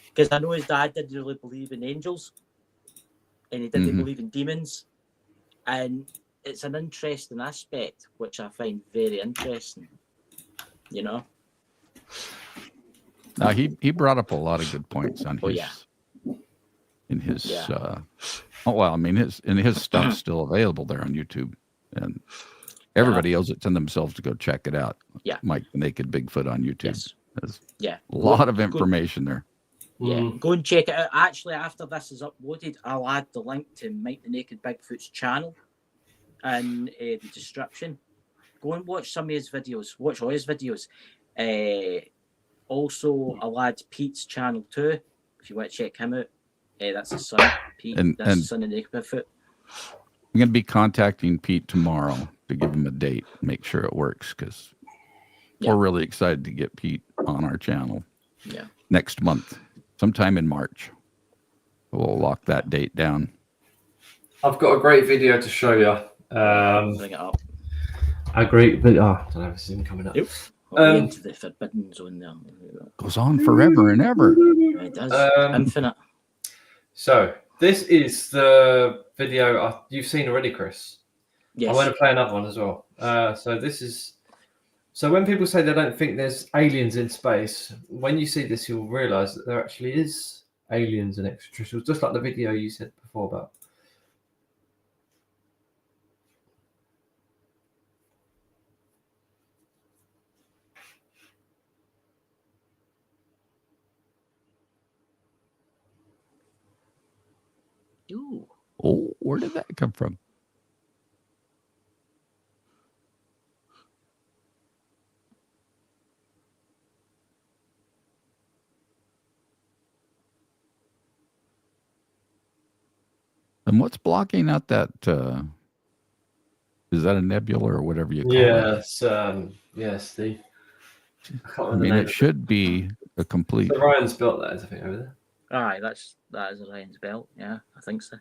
because I know his dad didn't really believe in angels, and he didn't believe in demons, and it's an interesting aspect which I find very interesting. Now he brought up a lot of good points on his. His stuff's still available there on YouTube, and everybody owes it to themselves to go check it out. Yeah, Mike the Naked Bigfoot on YouTube. Yes. There's a lot of information there. Yeah, go and check it out. Actually, after this is uploaded, I'll add the link to Mike the Naked Bigfoot's channel in the description. Go and watch some of his videos. Watch all his videos. Also, I'll add Pete's channel too, if you want to check him out. That's his son, Pete. That's his son of Naked Bigfoot. I'm going to be contacting Pete tomorrow to give him a date, make sure it works, because we're really excited to get Pete on our channel next month, sometime in March. We'll lock that date down. I've got a great video to show you. Bring it up. A great video. I don't know if it's even coming up. Into the forbidden zone there. Goes on forever and ever. It does. Infinite. So this is the video you've seen already, Chris. Yes. I want to play another one as well. So when people say they don't think there's aliens in space, when you see this, you'll realise that there actually is aliens and extraterrestrials, just like the video you said before about. Ooh. Oh, where did that come from? And what's blocking out that? Is that a nebula or whatever you call it? Yes, yes. I mean, it should be a complete. So Ryan's built that, I think, over there. Aye, that is Orion's belt. Yeah, I think so.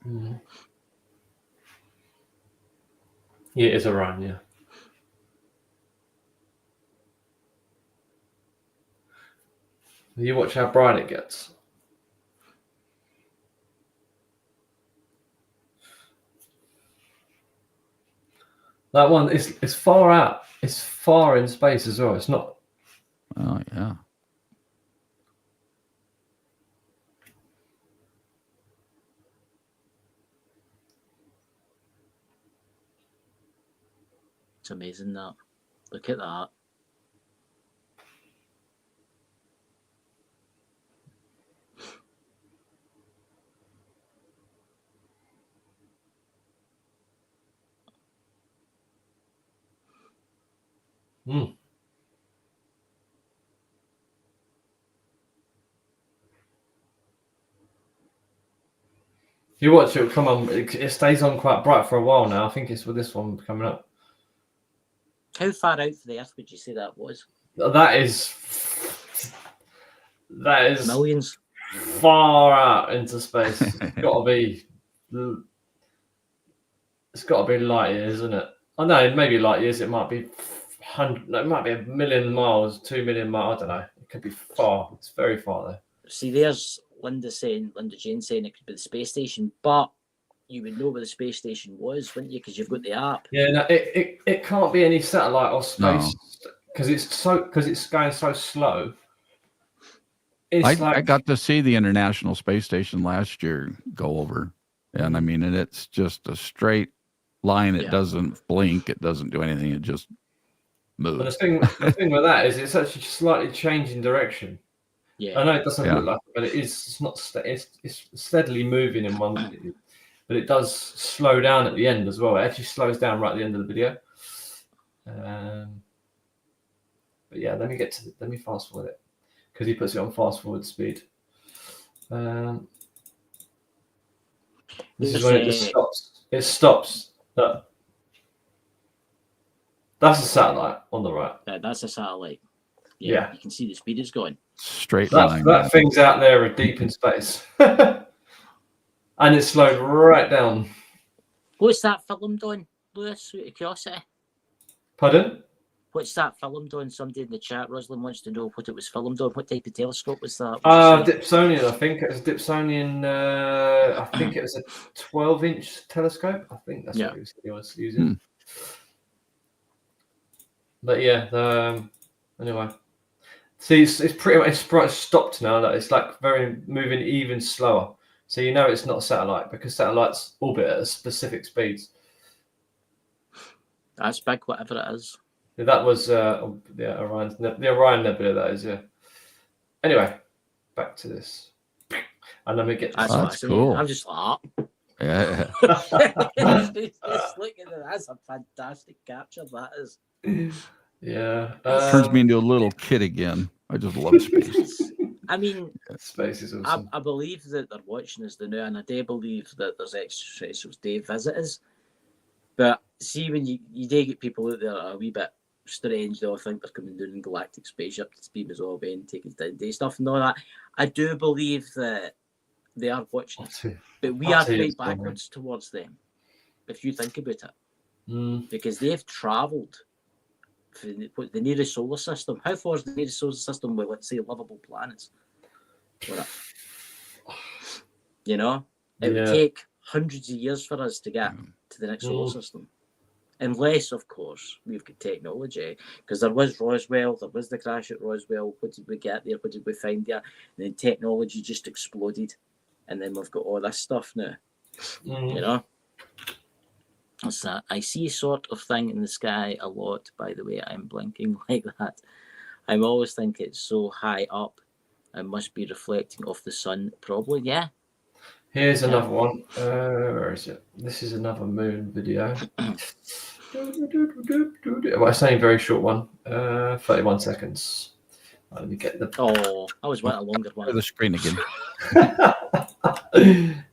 Mm-hmm. Yeah, it is Orion. Yeah. You watch how bright it gets. That one is far out. It's far in space as well. It's not. Oh yeah. It's amazing that. Look at that. Mm. You watch it come on. It stays on quite bright for a while now. I think it's with this one coming up. How far out for the Earth would you say that was? That is millions. Far out into space. It's got to be light years, isn't it? I know, maybe light years. It might be 100. It might be 1 million miles, 2 million miles. I don't know. It could be far. It's very far though. See, there's Linda Jane saying it could be the space station, but you would know where the space station was, wouldn't you? Because you've got the app. Yeah, no, it can't be any satellite or space because it's going so slow. I got to see the International Space Station last year go over, and I mean, and it's just a straight line. It doesn't blink. It doesn't do anything. It just moves. But the thing with that is it's actually slightly changing direction. Yeah, I know it doesn't look like it, but it is. It's not. It's steadily moving in one, but it does slow down at the end as well. It actually slows down right at the end of the video. But yeah, let me fast forward it because he puts it on fast forward speed. This is when it just stops. It stops. That's a satellite on the right. That's a satellite. Yeah, you can see the speed it's going. Straight line. That thing's out there deep in space. And it slowed right down. What's that filmed on, Lewis? Out of curiosity. Pardon? What's that filmed on? Somebody in the chat, Rosalind, wants to know what it was filmed on. What type of telescope was that? Dipsonian, I think. It was a Dipsonian, I think it was a 12-inch telescope. I think that's what he was using. But yeah, anyway. See, it's pretty much stopped now. It's like moving even slower. So you know it's not a satellite because satellites orbit at specific speeds. That's big, whatever it is. Yeah, that was the Orion Nebula. That is, yeah. Anyway, back to this, and let me get. That's cool. I'm just like, yeah. just look at that. That's a fantastic capture. That is. Yeah, turns me into a little kid again. I just love space. I mean, space is awesome. I believe that they're watching us now, and I do believe that there's extraterrestrials day visitors. But see, when you do get people out there that are a wee bit strange, they all think they're coming down in galactic spaceship to beam us all away and take us down day stuff and all that. I do believe that they are watching us, but we are quite backwards towards them, if you think about it, because they've travelled for the nearest solar system. How far is the nearest solar system with, let's say, livable planets? You know, it would take hundreds of years for us to get to the next solar system. Unless, of course, we've got technology. Because there was Roswell, there was the crash at Roswell. What did we get there? What did we find there? And then technology just exploded. And then we've got all this stuff now. You know? What's that? I see a sort of thing in the sky a lot, by the way. I'm blinking like that. I'm always thinking it's so high up and must be reflecting off the sun. Probably, yeah. Here's another one. Where is it? This is another moon video. Well, it's only a very short one. 31 seconds. Let me get the. Oh, I was wanting a longer Share one. the screen again.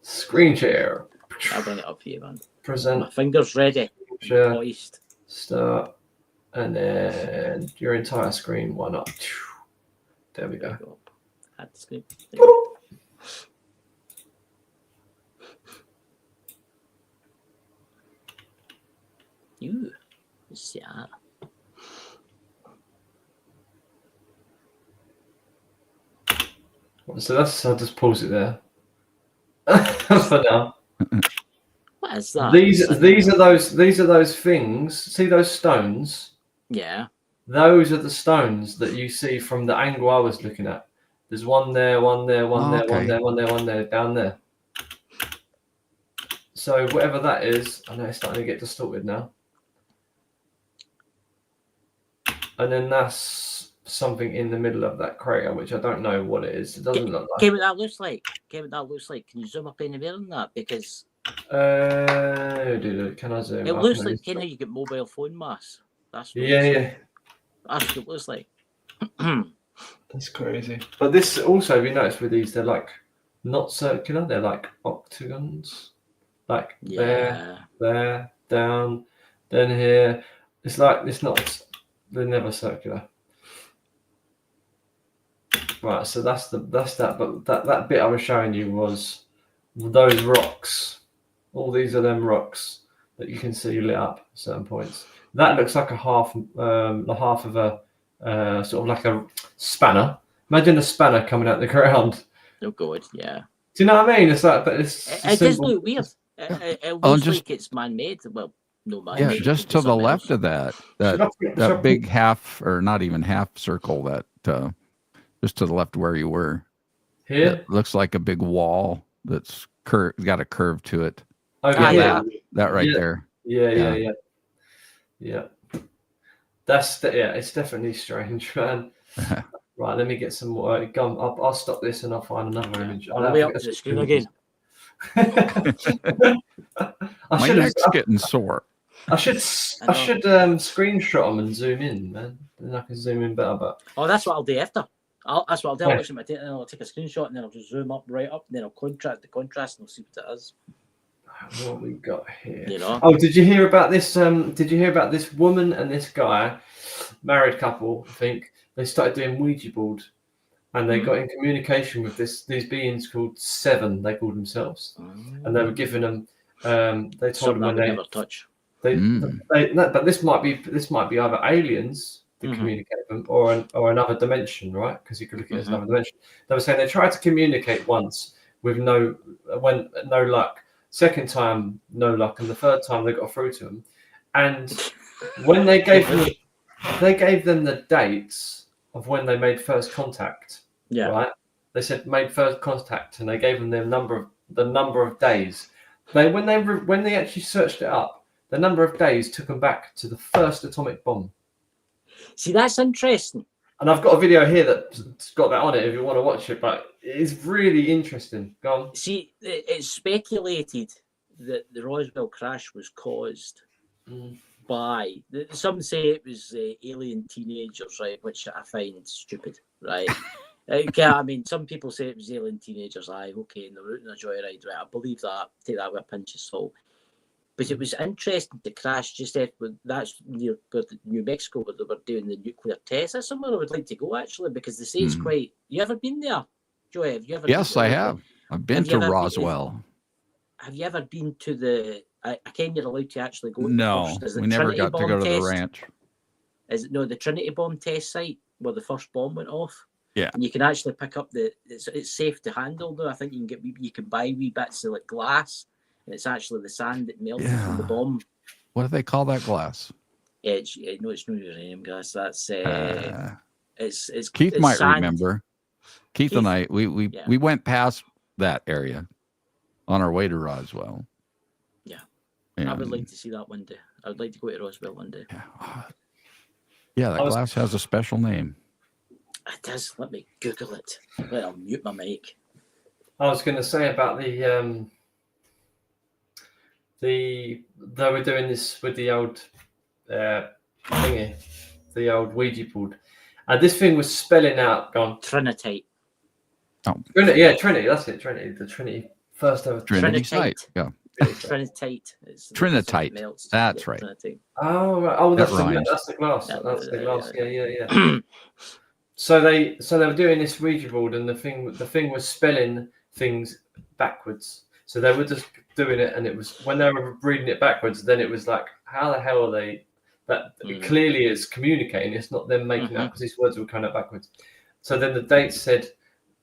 Screen share. I'll bring it up here, man. Present. My fingers ready. Share. Poised. Start. And then your entire screen. Why not? There we go. Add the screen. Ooh, what's that? So that's. I'll just pause it there. For now. What is that? These are those things. See those stones? Yeah. Those are the stones that you see from the angle I was looking at. There's one there, one there, one there, one there, one there, one there, down there. So whatever that is, I know it's starting to get distorted now. And then that's something in the middle of that crater, which I don't know what it is. It doesn't look like. What that looks like. What that looks like. Can you zoom up anywhere on that? Because can I zoom? It looks like kind of you get mobile phone mass. That's what yeah. That's what it looks like. That's crazy. But this also, we noticed with these, they're like not circular. They're like octagons. Like there, down, then here. It's like it's not. They're never circular. Right. So that's that. But that bit I was showing you was those rocks. All these are them rocks that you can see lit up at certain points. That looks like the half of a sort of like a spanner. Imagine a spanner coming out the ground. Oh God, yeah. Do you know what I mean? It's like, but it does look weird. It looks like it's man-made. Well, no man-made. Yeah, just to the left of that big half, or not even half circle, that just to the left where you were. Here? It looks like a big wall that's got a curve to it. That right there. Yeah. It's definitely strange, man. Right, let me get some more. I'll stop this and I'll find another image. I'll be up to the screen again. My neck's getting sore. I should screenshot them and zoom in, man. Then I can zoom in better. But that's what I'll do after. That's what I'll do. I'll look at my data and I'll take a screenshot and then I'll just zoom up, right up, and then I'll contrast the contrast and we'll see what it is. What we got here? You know? Oh, did you hear about this? Did you hear about this woman and this guy, married couple? I think they started doing Ouija board, and they got in communication with these beings called Seven. They called themselves, and they were giving them. They told them when they never touch. But this might be either aliens to communicate with them or another dimension, right? Because you could look at it as another dimension. They were saying they tried to communicate once with no luck. Second time, no luck, and the third time they got through to them. And when they gave them the dates of when they made first contact. Yeah. Right. They said made first contact, and they gave them the number of days. When they actually searched it up, the number of days took them back to the first atomic bomb. See, that's interesting. And I've got a video here that's got that on it if you want to watch it, but it's really interesting. Go on. See, it's speculated that the Roswell crash was caused by, some say it was alien teenagers, right, which I find stupid, right? Okay, I mean, some people say it was alien teenagers, okay, and they're out in a joyride, right? I believe that, take that with a pinch of salt. But it was interesting to crash just after, that's near New Mexico where they were doing the nuclear tests. That's somewhere I would like to go, actually, because they say it's quite... You ever been there, Joey? Have you ever Yes, I have. I've been to Roswell. Have you ever been to the... I can't, you're allowed to actually go. No, we never got to go to the ranch. Is it the Trinity bomb test site where the first bomb went off? Yeah. And you can actually pick up it's safe to handle, though. I think you can buy wee bits of like glass. And it's actually the sand that melted from the bomb. What do they call that glass? It's no uranium glass. That's it's Keith it's might sand. remember. Keith and I we went past that area on our way to Roswell. Yeah, and I would like to see that one day. I would like to go to Roswell one day. Yeah, that glass has a special name. It does. Let me Google it. I'll mute my mic. I was going to say about they were doing this with the old thingy, the old Ouija board, and this thing was spelling out. Gone. Trinitite. Oh, Trinity, yeah, Trinity. That's it. Trinity. The Trinity. First ever. Trinity Trinitite. site. Yeah. Trinitite. Trinitite. That's right. Trinitite. Oh, right. Oh, That that's rhymes. the glass. Yeah, That's the glass. yeah. Yeah. So they were doing this Ouija board, and the thing was spelling things backwards. So they were just doing it, and it was when they were reading it backwards, then it was like, how the hell are they? That clearly is communicating. It's not them making up because these words were kind of backwards. So then the date said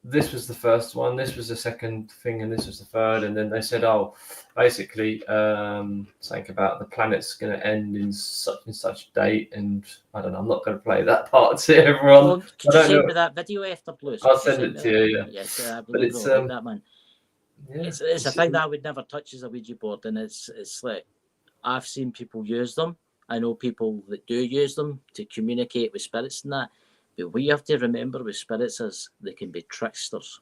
this was the first one, this was the second thing, and this was the third. And then they said, oh, basically, something about the planet's going to end in such and such date. And I don't know, I'm not going to play that part to everyone. Well, could you send me that video after, Blue? I'll send it to you, yeah. Yes, but it's that, man. Yeah, it's a thing that I would never touch as a Ouija board, and it's like I've seen people use them. I know people that do use them to communicate with spirits and that. But what you have to remember with spirits is they can be tricksters.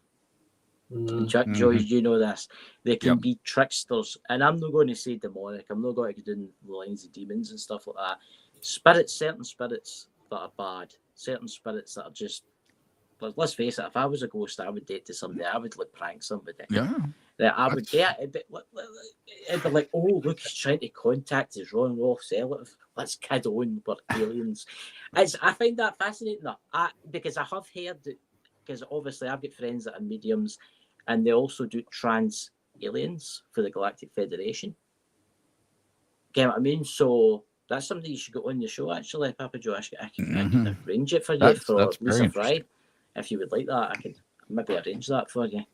Joy, you know this. They can be tricksters. And I'm not going to say demonic. I'm not going to go down the lines of demons and stuff like that. Spirits, certain spirits that are bad. Certain spirits that are just... Let's face it, if I was a ghost, I would date to somebody. I would like prank somebody. Yeah. I would date. It'd be like, oh, look, he's trying to contact his Ron Roth's relative. Let's kid on, we're aliens. I find that fascinating, because I have heard that, because obviously I've got friends that are mediums, and they also do trans aliens for the Galactic Federation. Get what I mean? So that's something you should go on the show, actually, Papa Joe. I can arrange it for you for Lisa Fry. If you would like that, I could maybe arrange that for you.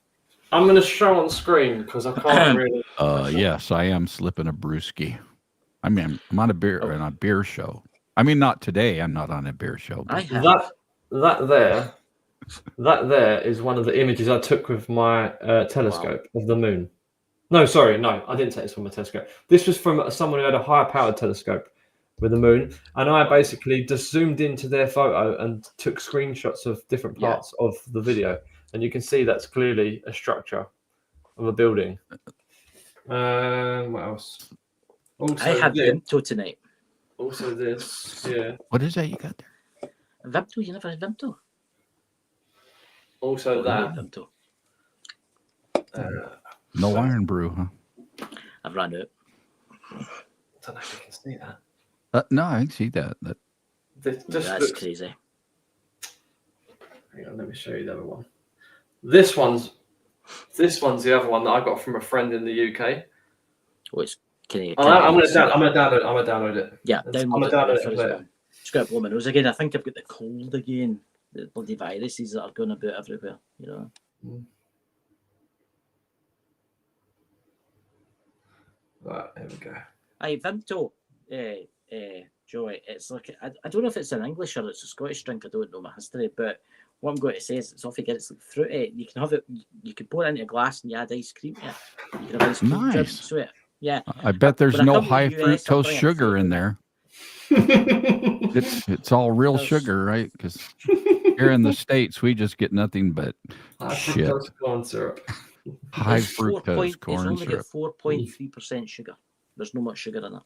I'm going to show on screen because I can't really. Yes, I am slipping a brewski. I mean, I'm on a beer show. I mean, not today. I'm not on a beer show. But... That there is one of the images I took with my telescope of the moon. No, sorry, no, I didn't take this from my telescope. This was from someone who had a higher powered telescope with the moon, and I basically just zoomed into their photo and took screenshots of different parts of the video, and you can see that's clearly a structure of a building. What else? Also, I had Vimto tonight. Also this, yeah. What is that you got there? Vimto, you never had Vimto? Also that. Vimto. No iron brew, huh? I've run out. I don't know if you can see that. No, I can see that. That's crazy. Hang on, let me show you the other one. This one's the other one that I got from a friend in the UK. Which I'm gonna download it. Yeah, download it. Just got to blow my nose again. I think I've got the cold again. The bloody viruses that are going about everywhere. You know. Right, here we go. Aye, Vimto. Joey, it's like I don't know if it's in English or it's a Scottish drink. I don't know my history, but what I'm going to say is it's off again. It's like fruity. You can have it. You can pour it into a glass and you add ice cream. Yeah, you can have ice cream. Nice. To it. Yeah. I bet there's no high fructose sugar in there. It's all real sugar, right? Because here in the States we just get nothing but shit. Corn syrup. High fructose corn syrup. It's only got 4.3% 4.3% sugar. There's no much sugar in it.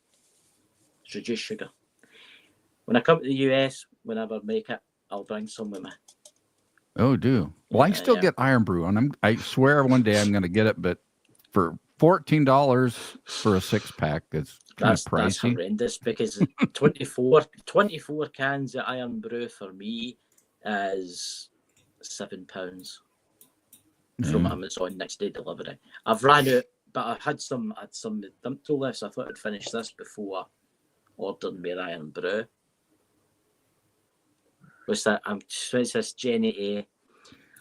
It's reduced sugar. When I come to the US, whenever I make it, I'll bring some with me. Oh, do. Well, I still get iron brew, and I swear one day I'm going to get it, but for $14 for a 6-pack, it's kind of pricey. That's horrendous because 24 cans of iron brew for me is £7 from Amazon next day delivery. I've ran out, but I had some Vimto left, so I thought I'd finish this before ordering more iron brew. What's that? What's this, Jenny A?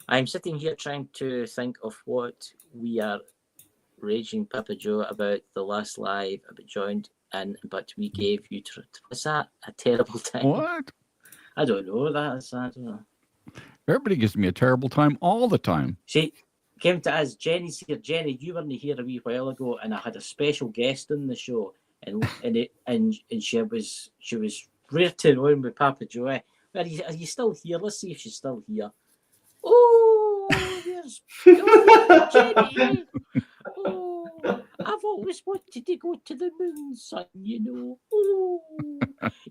I'm sitting here trying to think of what we are raging Papa Joe about the last live I joined in, but we gave you was that a terrible time? What? I don't know. I don't know. Everybody gives me a terrible time all the time. She came to us. Jenny's here. Jenny, you weren't here a wee while ago, and I had a special guest on the show, and she was rating on with Papa Joe. Are you still here? Let's see if she's still here. Oh, husband. Jenny. Oh, I've always wanted to go to the moon, son, you know. Oh,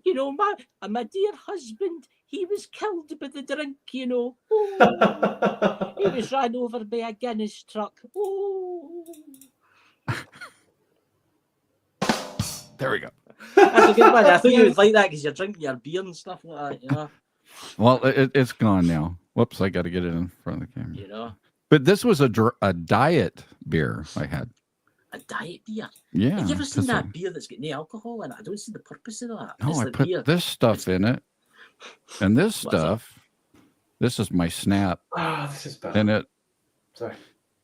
you know, my dear husband, he was killed by the drink, you know. Oh, he was run over by a Guinness truck. Oh. There we go. That's a good one. I thought you would like that because you're drinking your beer and stuff like that, you know. Well, it's gone now. Whoops, I got to get it in front of the camera. You know. But this was a diet beer I had. A diet beer? Yeah. Have you ever seen that beer that's got no alcohol in it? I don't see the purpose of that. No, I put this stuff in it. And this stuff, this is my snap. Ah, this is bad. And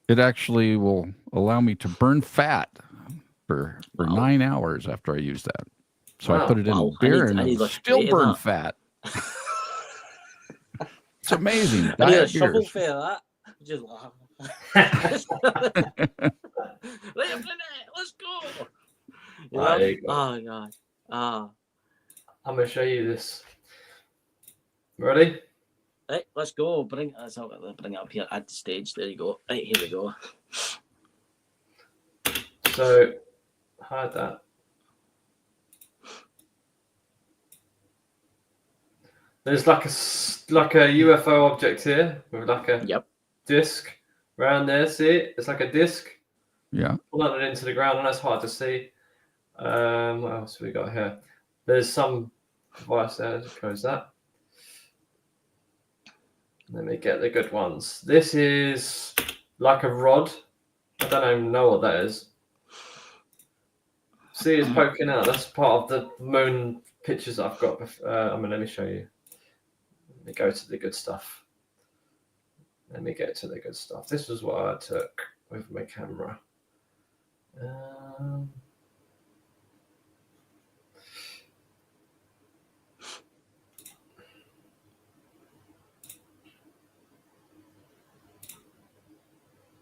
it actually will allow me to burn fat for 9 hours after I use that. So I put it in beer and it still burn fat. It's amazing. I need a shovel for that. Just let's go. You know? Oh god. I'm gonna show you this. Ready? Right, let's go. Bring it up here at the stage. There you go. Right, here we go. So hide that. There's like a UFO object here with like a disc around there. See it? It's like a disc. Yeah. Pull it into the ground, and that's hard to see. What else have we got here? There's some device there. Just close that. Let me get the good ones. This is like a rod. I don't even know what that is. See, it's poking out. That's part of the moon pictures I've got. Let me show you. Let me go to the good stuff. Let me get to the good stuff. This was what I took with my camera.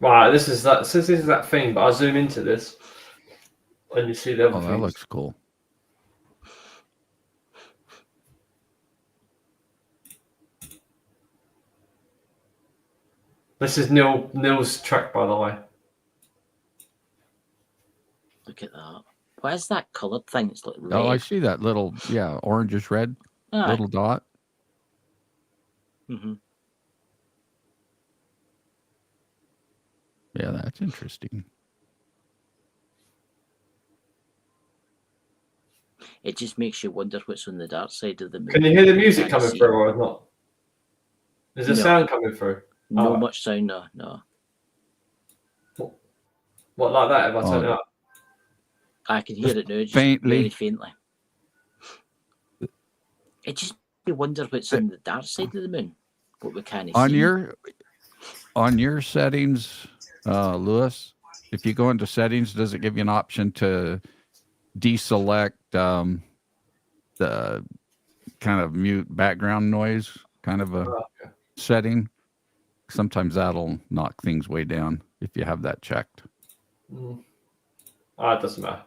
Right, this is that thing, but I zoom into this and you see the other things. That looks cool. This is Neil's track, by the way. Look at that. What is that coloured thing? It's like red. Oh, I see that little, orangish red little dot. Mm-hmm. Yeah, that's interesting. It just makes you wonder what's on the dark side of the moon. Can you hear the music coming through or not? Is the sound coming through? No much sound, no. What, like that, if I turn it up? I can hear it now, just faintly. very faintly. It just makes you wonder what's on the dark side of the moon. What we can't see. On your settings, Lewis, if you go into settings, does it give you an option to deselect the kind of mute background noise kind of a setting? Sometimes that'll knock things way down if you have that checked. It doesn't matter.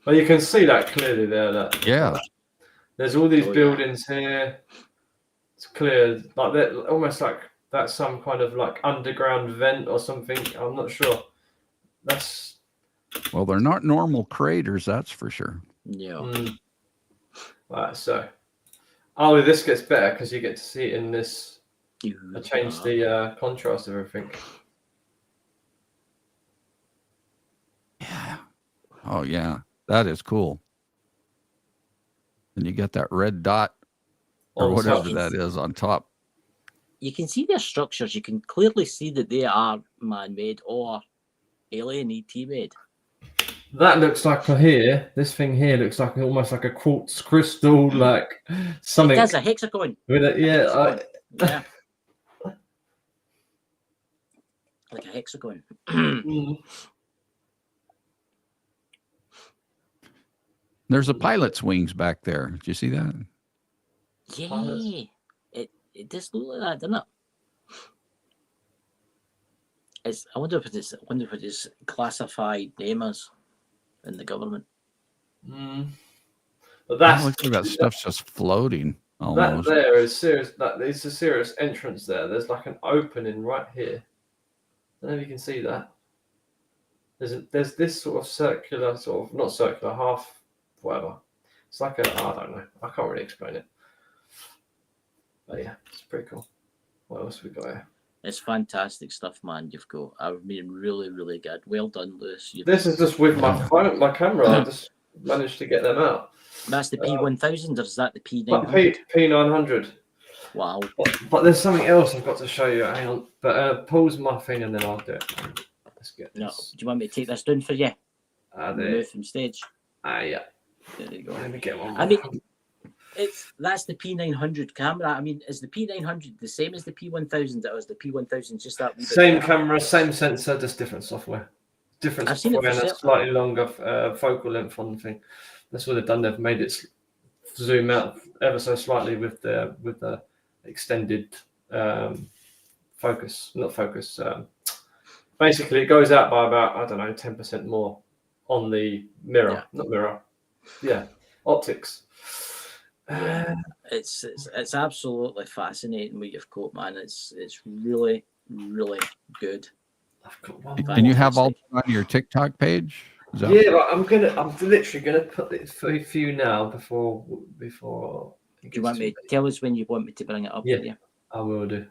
Well, you can see that clearly there. There's all these buildings here. It's clear, like that, almost like that's some kind of like underground vent or something. I'm not sure. Well, they're not normal craters, that's for sure. Yeah. Right, so this gets better because you get to see it in this. I changed the contrast of everything. Yeah. Oh yeah, that is cool. And you get that red dot or whatever that is on top. You can see their structures. You can clearly see that they are man-made or alien ET-made. That looks like here. This thing here looks like almost like a quartz crystal, like something. It does, a hexagon. With it, yeah. Yeah. Like a hexagon. There's a pilot's wings back there. Did you see that? Yeah. It does look like that, doesn't it? I wonder if it's classified name as in the government. But that's looks like that stuff's just floating. almost. there is serious. It's a serious entrance there. There's like an opening right here. I don't know if you can see that. There's this sort of circular, sort of not circular, half whatever. It's like a, I don't know. I can't really explain it. But yeah, it's pretty cool. What else we got here? It's fantastic stuff, man. You've got. I've been really, really good. Well done, Lewis. This is just with my phone, my camera. I just managed to get them out. That's the P1000, or is that the P900? P900. Wow. But there's something else I've got to show you. Hang on. But pause my thing and then I'll do it. Let's get this. No. Do you want me to take this down for you? Move from stage. Yeah. There you go. Let me get one. I mean, that's the P900 camera. I mean, is the P900 the same as the P1000, or is the P1000 just that? Same camera, same sensor, just different software. Different I've seen software it and a slightly longer focal length on the thing. That's what they've done. They've made it zoom out ever so slightly with the extended focus. Not focus. Basically, it goes out by about, I don't know, 10% more on the mirror. Yeah. Not mirror. Yeah, optics. Yeah, it's absolutely fascinating what you've got, man. It's really, really good. I've got one. And you have all on your TikTok page? Yeah, but I'm literally gonna put it for you now before. Do you want me to tell us when you want me to bring it up? Yeah, with you? I will do.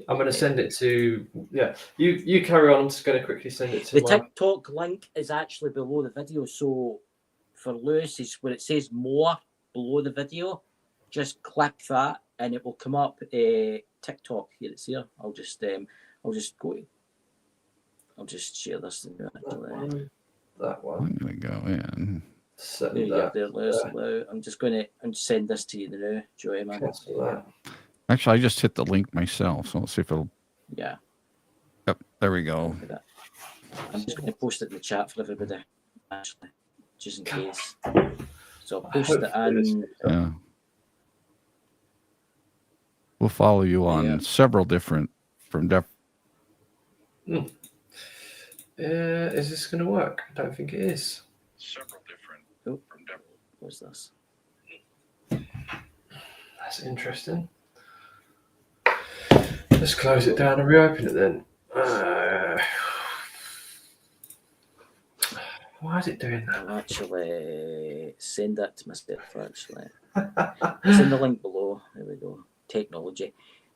I'm gonna send it to. Yeah, you carry on. I'm just gonna quickly send it to the TikTok link is actually below the video. So for Lewis, is where it says more below the video. Just click that, and it will come up. TikTok here. It's here. I'll just go. I'll just share this thing. That one. I'm gonna go in. Send there you that. go, there, Lewis. I'm just going to send this to you now, Joey, man. Cancel that. Actually, I just hit the link myself, so let's see if it'll. Yeah. Yep, there we go. I'm just going to post it in the chat for everybody, actually, just in case. So I'll post it and. Yeah. We'll follow you on several different Is this going to work? I don't think it is. Several different. Oh, what's this? That's interesting. Let's close it down and reopen it then. Why is it doing that? I'll actually send that to myself, actually. It's in the link below. There we go. Technology.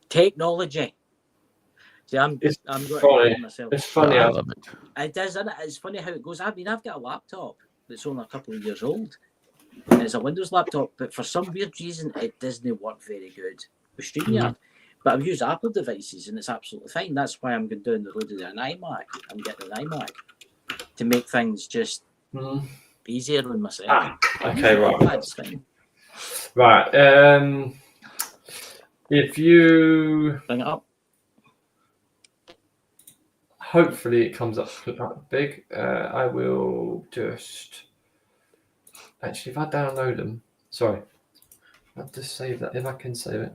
See, I'm going funny. to myself. It's funny. I love it. It is, isn't it? It's funny how it goes. I mean, I've got a laptop that's only a couple of years old. And it's a Windows laptop, but for some weird reason, it doesn't work very good with StreamYard. But I've used Apple devices, and it's absolutely fine. That's why I'm going down the road of an iMac. I'm getting an iMac to make things just easier on myself. Okay, right. That's fine. Right. If you Bring it up. hopefully it comes up big. I will just actually, if I download them, sorry, I'll just save that if I can save it.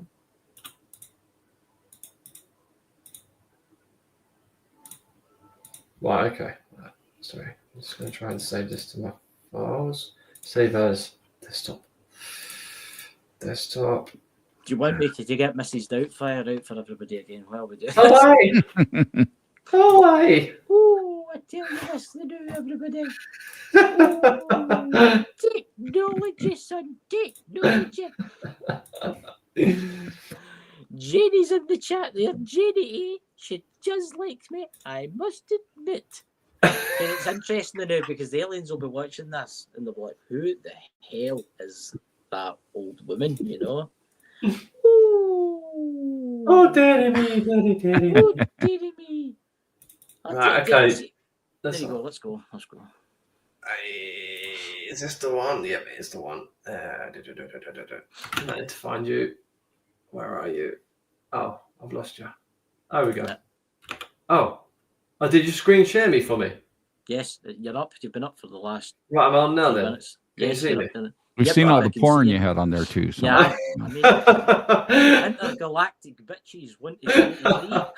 Right, okay. Sorry, I'm just going to try and save this to my files. Save as desktop. Desktop. Do you want me to get Mrs. Doubtfire out for everybody again while we do this? Hi! Hi! Oh, I tell you this to do, everybody. Oh, technology, son, technology. Jenny's in the chat there. Jenny, she just likes me, I must admit. And it's interesting now because the aliens will be watching this and they'll be like, who the hell is that old woman, you know? Ooh. Oh, dearie me, dearie. Oh, dearie me. Right, okay. There you go, let's go. Is this the one? Yep, it's the one. I need to find you. Where are you? Oh, I've lost you. There we go. Oh, did you screen share me for me? Yes, you're up. You've been up for the last. Right, I'm on now then. Minutes. Can you see me? We've seen all the porn you had on there too. So. Yeah, I mean, intergalactic bitches 1 to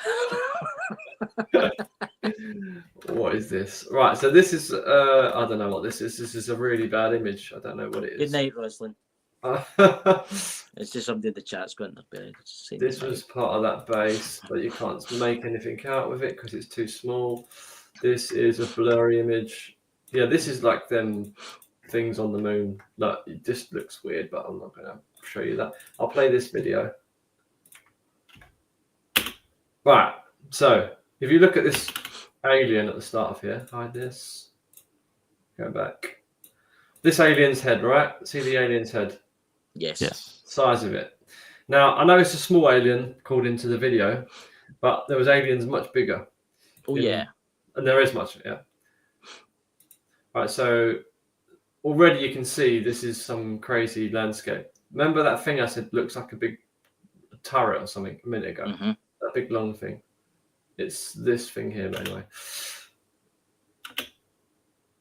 23. What is this? Right, so this is I don't know what this is. This is a really bad image. I don't know what it is. Good night, Roslyn. It's just somebody in the chat's going to bed. This was part of that base, but you can't make anything out with it because it's too small. This is a blurry image. Yeah, this is like them things on the moon. Like, it just looks weird, but I'm not going to show you that. I'll play this video. Right, so if you look at this alien at the start of here, hide this, go back. This alien's head, right? See the alien's head? Yes. Yes. Size of it. Now, I know it's a small alien called into the video, but there was aliens much bigger. Oh, yeah. And there is much, yeah. Right, so already you can see this is some crazy landscape. Remember that thing I said looks like a big turret or something a minute ago? Mm-hmm. That big long thing. It's this thing here, anyway.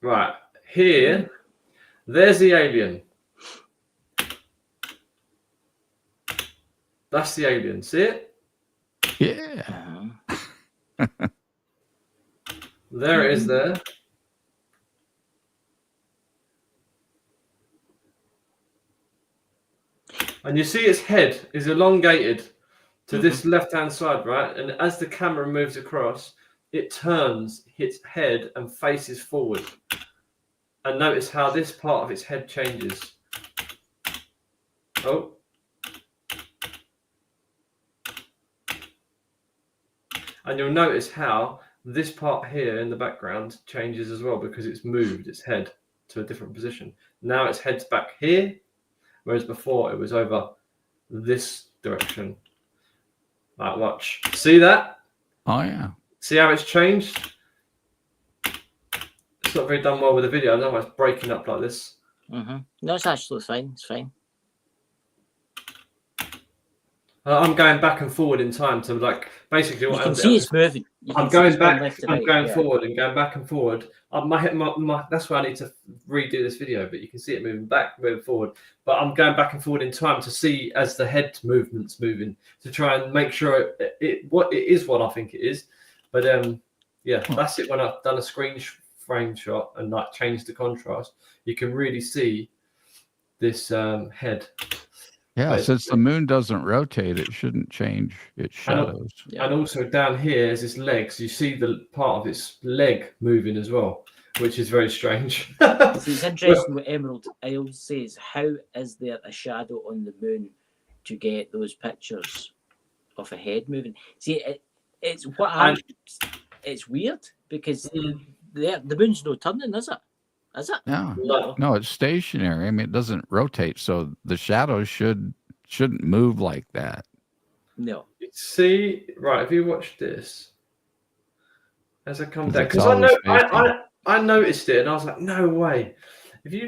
Right, here, there's the alien. That's the alien. See it? Yeah. There it is there. And you see its head is elongated to this left-hand side, right? And as the camera moves across, it turns its head and faces forward. And notice how this part of its head changes. Oh. And you'll notice how this part here in the background changes as well because it's moved its head to a different position. Now its head's back here, whereas before it was over this direction. Right, watch. See that? Oh, yeah. See how it's changed? It's not very done well with the video. I don't know why it's breaking up like this. No, it's actually fine. It's fine. I'm going back and forward in time to like basically what you can see it's moving. I'm going back. I'm going forward and going back and forward. That's why I need to redo this video. But you can see it moving back, moving forward. But I'm going back and forward in time to see as the head movement's moving to try and make sure it is what I think it is. But yeah, that's it. When I've done a frame shot and like changed the contrast, you can really see this head. Yeah, since the moon doesn't rotate, it shouldn't change its shadows. And also down here is its legs. You see the part of its leg moving as well, which is very strange. See, it's interesting what Emerald Isle says. How is there a shadow on the moon to get those pictures of a head moving? See, it's what happens. It's weird because the moon's no turning, is it? Is it? No, it's stationary. I mean, it doesn't rotate, so the shadows shouldn't move like that. No. See, right? If you watch this, as I come down, because I noticed it, and I was like, no way. If you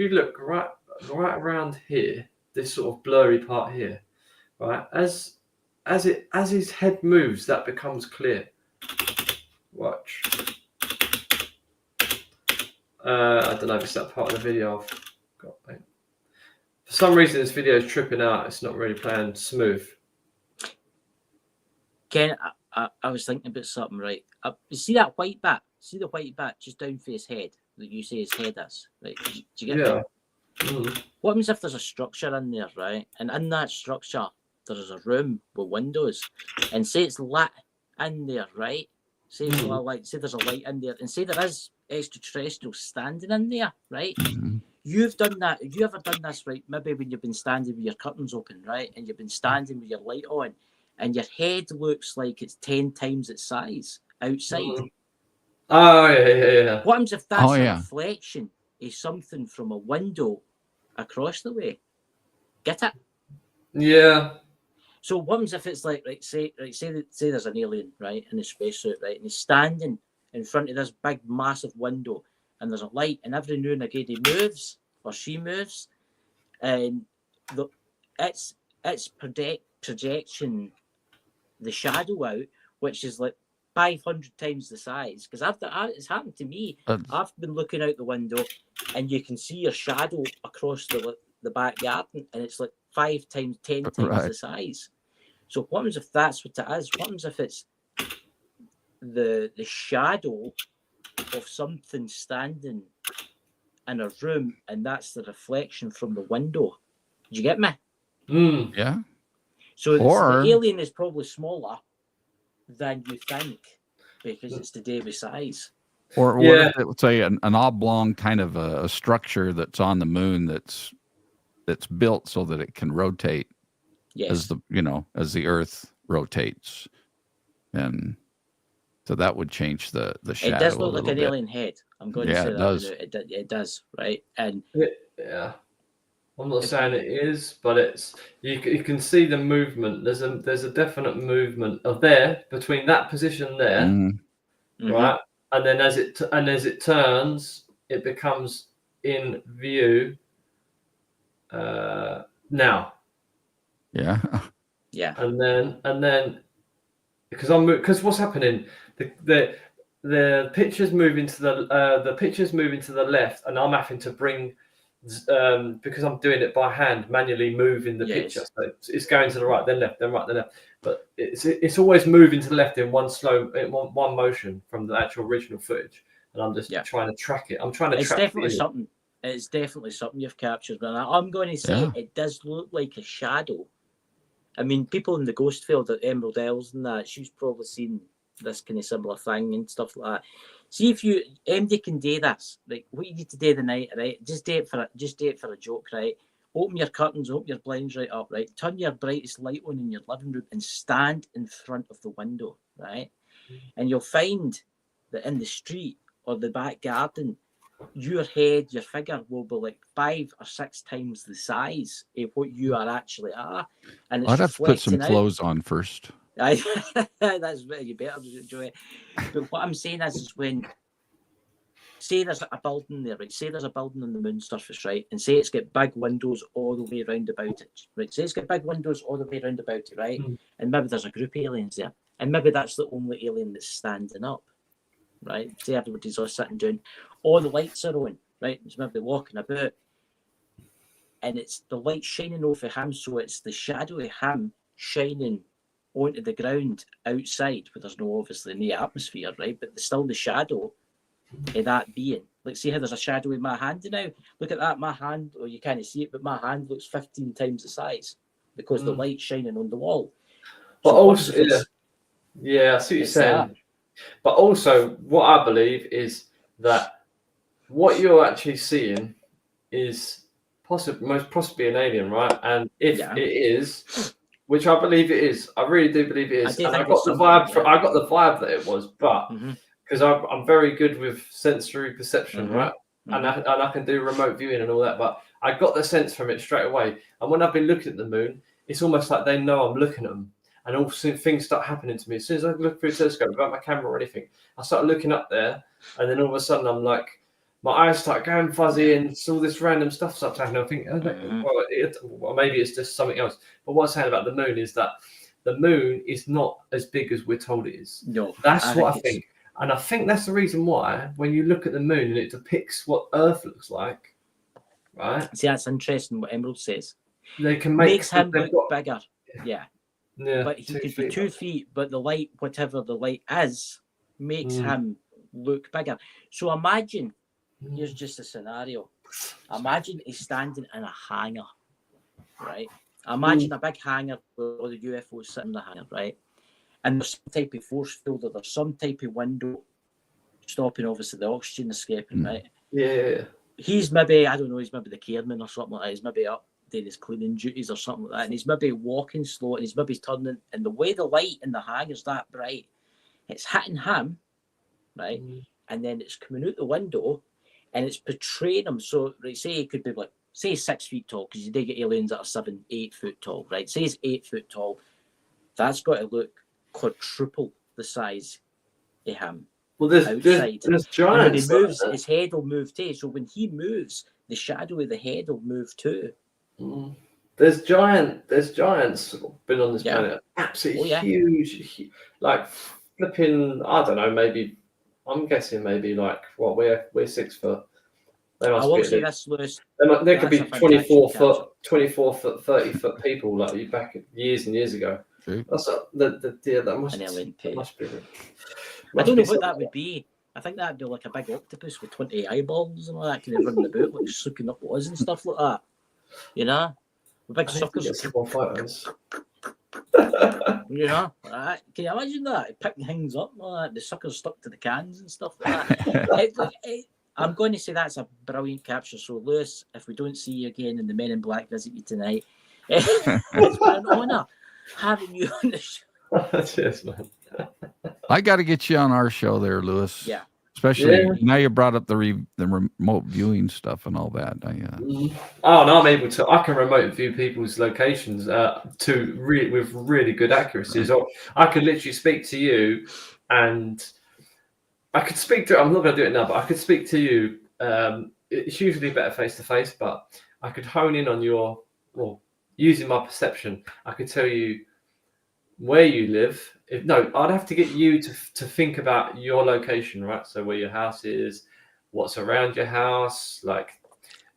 look right around here, this sort of blurry part here, right? As his head moves, that becomes clear. Watch. I don't know if it's that part of the video I've got. For some reason, this video is tripping out. It's not really playing smooth. Ken, I was thinking about something, right? You see that white bat? See the white bat just down for his head that you say his head is, right? Do you get that? What happens if there's a structure in there, right? And in that structure, there's a room with windows, and say it's lit in there, right? Say there's a light in there, and say there is extraterrestrials standing in there, right? You've done that. Have you ever done this, right? Maybe when you've been standing with your curtains open, right? And you've been standing with your light on, and your head looks like it's 10 times its size outside. Oh, yeah. What happens if that's a reflection of something from a window across the way? Get it? Yeah. So what happens if it's like, say there's an alien, right, in a spacesuit, right, and he's standing in front of this big, massive window, and there's a light, and every now and again he moves, or she moves, and it's projection the shadow out, which is like 500 times the size. Because it's happened to me. I've been looking out the window, and you can see your shadow across the backyard, and it's like 5 times, 10 times the size. So what happens if that's what it is? What happens if it's the shadow of something standing in a room, and that's the reflection from the window? you get me? Yeah. So Or- the alien is probably smaller than you think because it's the Davy size. Or what if it would say an oblong kind of a structure that's on the moon that's built so that it can rotate as as the Earth rotates, and so that would change the shadow. It does look a like an bit. alien head. I'm going to say it that. does. It does, right? And yeah. I'm not saying it is, but it's you can see the movement. There's a definite movement of there between that position there, Mm-hmm. right? And then as it turns, it becomes in view now. Yeah. Yeah. And then because what's happening, the pictures moving to the left, and I'm having to bring because I'm doing it by hand, manually moving the picture. So it's going to the right, then left, then right, then left. But it's always moving to the left in one motion from the actual original footage, and I'm just trying to track it. I'm trying to. It's definitely something. It's definitely something you've captured, but I'm going to say it does look like a shadow. I mean, people in the ghost field at Emerald Isles and that, she's probably seen this kind of similar thing and stuff like that. See if you MD can do this, like what you need to do the night, right? Just do it for a joke, right? Open your curtains, open your blinds right up, right? Turn your brightest light on in your living room and stand in front of the window, right? And you'll find that in the street or the back garden, your head, your figure will be like 5 or 6 times the size of what you actually are. And it's I'd have to put some reflecting out. clothes on first. That's you better enjoy it. But what I'm saying is when say there's a building there, right? Say there's a building on the moon surface, right? And say it's got big windows all the way around about it, right? Say it's got big windows all the way around about it, right? And maybe there's a group of aliens there, and maybe that's the only alien that's standing up, right? Say everybody's all sitting down, all the lights are on, right? It's maybe walking about, and it's the light shining over him, so it's the shadow of him shining onto the ground outside, where there's no obviously in the atmosphere, right? But there's still the shadow of that being. Like, see how there's a shadow in my hand now? Look at that, my hand, or you can't see it, but my hand looks 15 times the size because the light's shining on the wall. But So also, I see what you're saying. But also, what I believe is that what you're actually seeing is most possibly an alien, right? And if it is, which I believe it is, I really do believe it is, and I got the vibe. I got the vibe that it was, but because I'm very good with sensory perception, right? And I can do remote viewing and all that, but I got the sense from it straight away. And when I've been looking at the moon, it's almost like they know I'm looking at them. And all of a sudden things start happening to me. As soon as I look through the telescope without my camera or anything, I start looking up there, and then all of a sudden I'm like, my eyes start going fuzzy, and all this random stuff starts happening. I think, well, maybe it's just something else. But what I'm saying about the moon is that the moon is not as big as we're told it is. No, that's what I think. And I think that's the reason why when you look at the moon and it depicts what Earth looks like, right? See, that's interesting what Emerald says. They can makes him look bigger. Yeah. Yeah, but he could be 2 feet, but the light, whatever the light is, makes him look bigger. So imagine, here's just a scenario. Imagine he's standing in a hangar, right? Imagine a big hangar with all the UFOs sitting in the hangar, right? And there's some type of force field, or there's some type of window stopping, obviously, the oxygen escaping, right? Yeah. He's maybe, I don't know, he's maybe the careman or something like that. He's maybe up doing his cleaning duties or something like that. And he's maybe walking slow, and he's maybe turning, and the way the light in the hangar's that bright, it's hitting him, right? And then it's coming out the window, and it's portraying him. So, right, say he could be like, say he's 6 feet tall, because you do get aliens that are 7, 8 foot tall, right? Say he's 8 foot tall. That's got to look quadruple the size of him. Well, there's giants. And when he moves, his head will move too. So when he moves, the shadow of the head will move too. There's giants been on this planet. Absolutely huge, like flipping. I don't know. Maybe I'm guessing maybe like what we're 6 foot. They must be. Say this, Lewis. There could be 24 foot, 30 foot people like back years and years ago. That's that must be. I don't know what that would be. I think that'd be like a big octopus with 20 eyeballs and all that, kind of running about, like sucking up was and stuff like that. You know? With big I need to suckers. get some more photos. You know, can you imagine that? Picking things up, the suckers stuck to the cans and stuff like that. I'm going to say that's a brilliant capture. So, Lewis, if we don't see you again and the Men in Black visit you tonight, it's been an honour having you on the show. Cheers, man. I got to get you on our show there, Lewis. Yeah. Especially now you brought up the remote viewing stuff and all that. Oh, and I'm able to. I can remote view people's locations with really good accuracy. So I could literally speak to you, and I could speak to. I'm not going to do it now, but I could speak to you. It's usually better face to face, but I could hone in on your. Well, using my perception, I could tell you where you live. I'd have to get you to think about your location, right? So where your house is, what's around your house, like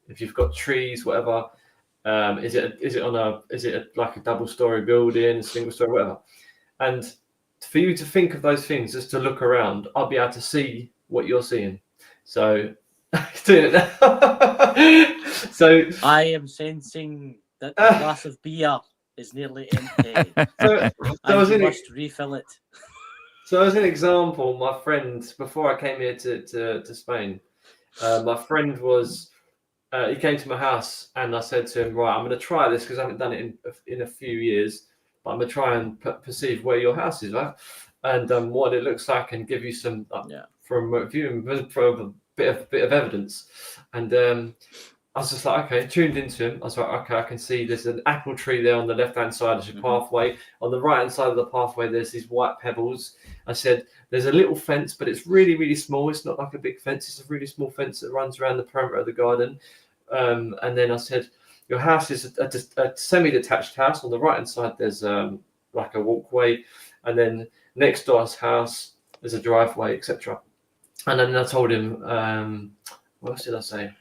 if you've got trees, whatever. Is it like a double-story building, single-story, whatever? And for you to think of those things, just to look around, I'll be able to see what you're seeing. So doing it now. So I am sensing that the glass of beer is nearly empty. so and you must refill it. So as an example, my friend, before I came here to Spain, my friend was, he came to my house and I said to him, right, I'm going to try this because I haven't done it in a few years, but I'm going to try and perceive where your house is, right? And what it looks like and give you some, from viewing, for a bit of evidence. And I was just like, okay, tuned into him. I was like, okay, I can see there's an apple tree there on the left-hand side. There's a pathway. On the right-hand side of the pathway, there's these white pebbles. I said, there's a little fence, but it's really, really small. It's not like a big fence. It's a really small fence that runs around the perimeter of the garden. And then I said, your house is a semi-detached house. On the right-hand side, there's like a walkway. And then next door's house, there's a driveway, etc. And then I told him, what else did I say?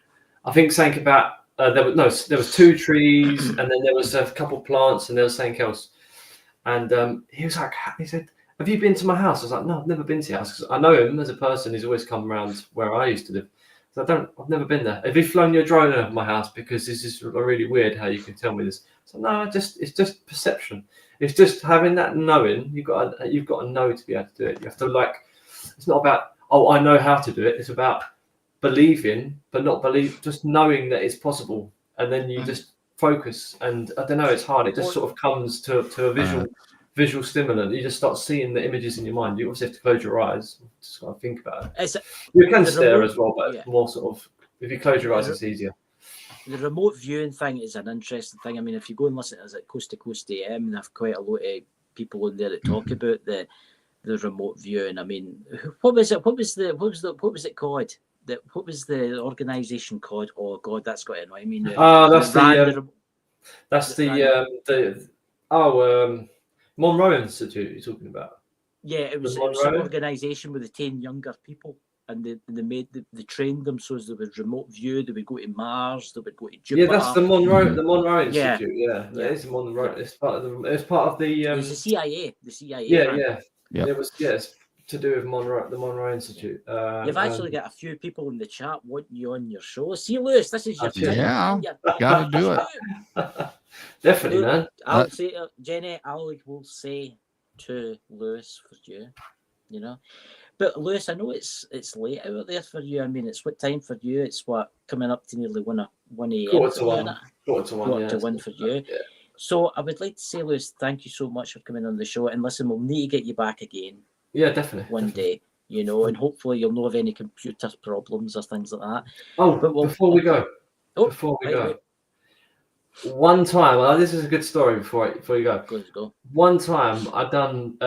I think something about there was 2 trees, and then there was a couple plants, and there was something else. And he was like, he said, "Have you been to my house?" I was like, "No, I've never been to your house." Because I know him as a person. He's always come around where I used to live. So I've never been there. Have you flown your drone over my house? Because this is really weird how you can tell me this. So no, it's just perception. It's just having that knowing. You've got to know to be able to do it. You have to it's not about, oh, I know how to do it. It's about believing, but not believe, just knowing that it's possible, and then you just focus. And I don't know, it's hard. It just sort of comes to a visual stimulant. You just start seeing the images in your mind. You obviously have to close your eyes, just got to think about it. You can stare as well, but more sort of, if you close your eyes, it's easier. The remote viewing thing is an interesting thing. I mean, if you go and listen to Coast to Coast AM, and have quite a lot of people in there that talk about the remote viewing. I mean, what was it called? What was the organisation called? Oh God, that's got to annoy me now. That's the Monroe Institute you're talking about. Yeah, it was some organisation with the 10 younger people, and they trained them so as they would remote view. They would go to Mars. They would go to Jupiter. Yeah, that's the Monroe Institute. Yeah, it is Monroe. It's part of the. It's part of the. It was the CIA. The CIA. Yeah. It was it's to do with the Monroe Institute. You've actually got a few people in the chat wanting you on your show. See, Lewis, this is your time. Yeah, gotta do it. Definitely, man. I'll say, Jenny, I will say to Lewis for you, you know. But Lewis, I know it's late out there for you. I mean, it's what time for you? It's what, coming up to nearly 1 a.m. Quarter to one for you. Yeah. So I would like to say, Lewis, thank you so much for coming on the show. And listen, we'll need to get you back again. Yeah, definitely. One day, you know, and hopefully you'll not have any computer problems or things like that. Oh, but before we go, one time, this is a good story before you go. Go. One time I done,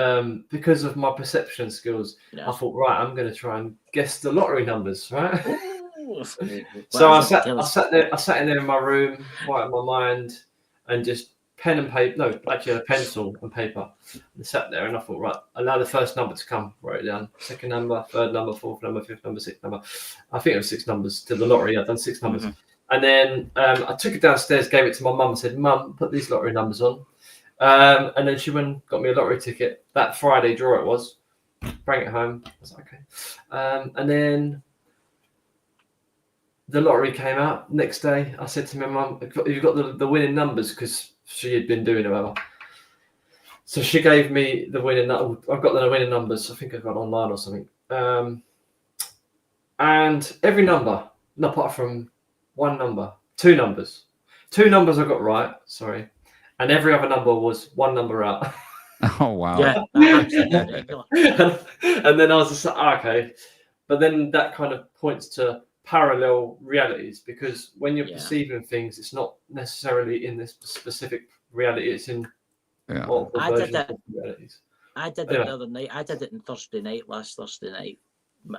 because of my perception skills, I thought, right, I'm going to try and guess the lottery numbers, right? So I sat in there in my room, quiet in my mind, and just pen and paper. No, actually, a pencil and paper. And sat there, and I thought, right, allow the first number to come. Wrote it down. Second number, third number, fourth number, fifth number, sixth number. I think it was 6 numbers to the lottery. I'd done 6 numbers. Mm-hmm. And then I took it downstairs, gave it to my mum, and said, "Mum, put these lottery numbers on." And then she went and got me a lottery ticket. That Friday draw it was. Bring it home. I was like, okay. And then the lottery came out. Next day, I said to my mum, "Have you got the winning numbers?" Because she had been doing it well. So she gave me the winning. I've got the winning numbers. I think I got online or something. And every number, apart from two numbers I got right. Sorry, and every other number was one number out. Oh wow! Yeah, and then I was just like, okay, but then that kind of points to parallel realities, because when you're perceiving things, it's not necessarily in this specific reality; it's in multiple versions of realities. I did it the other night. I did it on Thursday night, last Thursday night.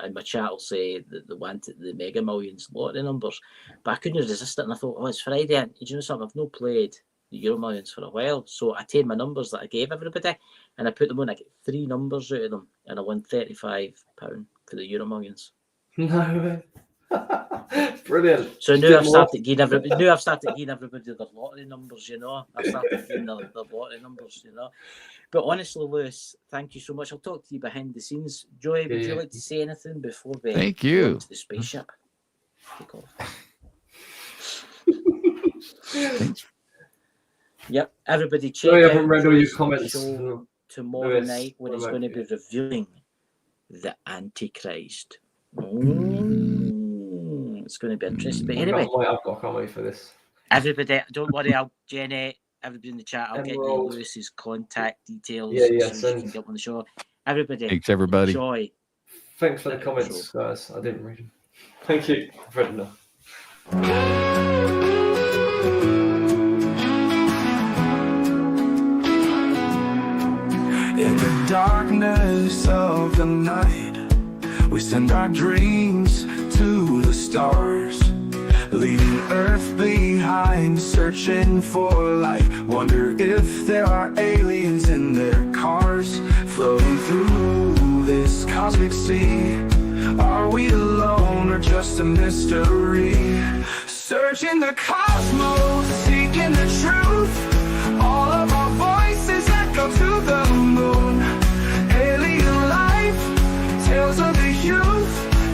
And my chat will say that they wanted the Mega Millions lottery numbers, but I couldn't resist it, and I thought, oh, it's Friday, and you know something, I've not played the Euro Millions for a while, so I take my numbers that I gave everybody, and I put them on. I get 3 numbers out of them, and I won £35 for the Euro Millions. No way. Brilliant. So now I've started giving everybody their lottery numbers, you know. I've started giving their lottery numbers, you know. But honestly, Lewis, thank you so much. I'll talk to you behind the scenes. Joy, would you like to say anything before we Thank go you. to the spaceship? Take off. Thanks. Yep, everybody check Joy, I out haven't read all your Joy's comments. show tomorrow night when it's going to be reviewing the Antichrist. It's going to be interesting. But anyway, I can't wait for this. everybody, don't worry, Jenny, everybody in the chat, I'll get you Lewis's contact details Yeah, so you can get on the show. Everybody, Thanks, everybody. Enjoy. Thanks for the comments, guys. I didn't read them. Thank you. I've read enough. In the darkness of the night, we send our dreams to the stars, leaving Earth behind, searching for life. Wonder if there are aliens in their cars, floating through this cosmic sea. Are we alone or just a mystery? Searching the cosmos, seeking the truth. All of our voices echo to the moon. Alien life, tales of the youth.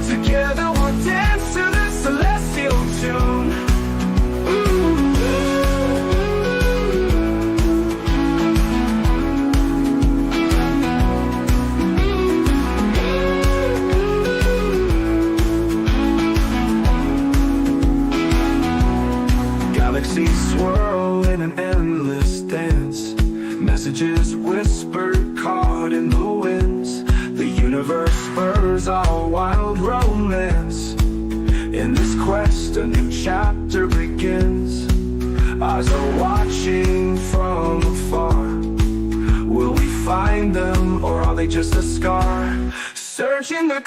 Together we'll dance to the celestial tune. Galaxies swirl in an endless dance. Messages whispered, caught in the winds. The universe spurs our wild romance. In this quest, a new chapter begins. Eyes are watching from afar. Will we find them, or are they just a scar? Searching the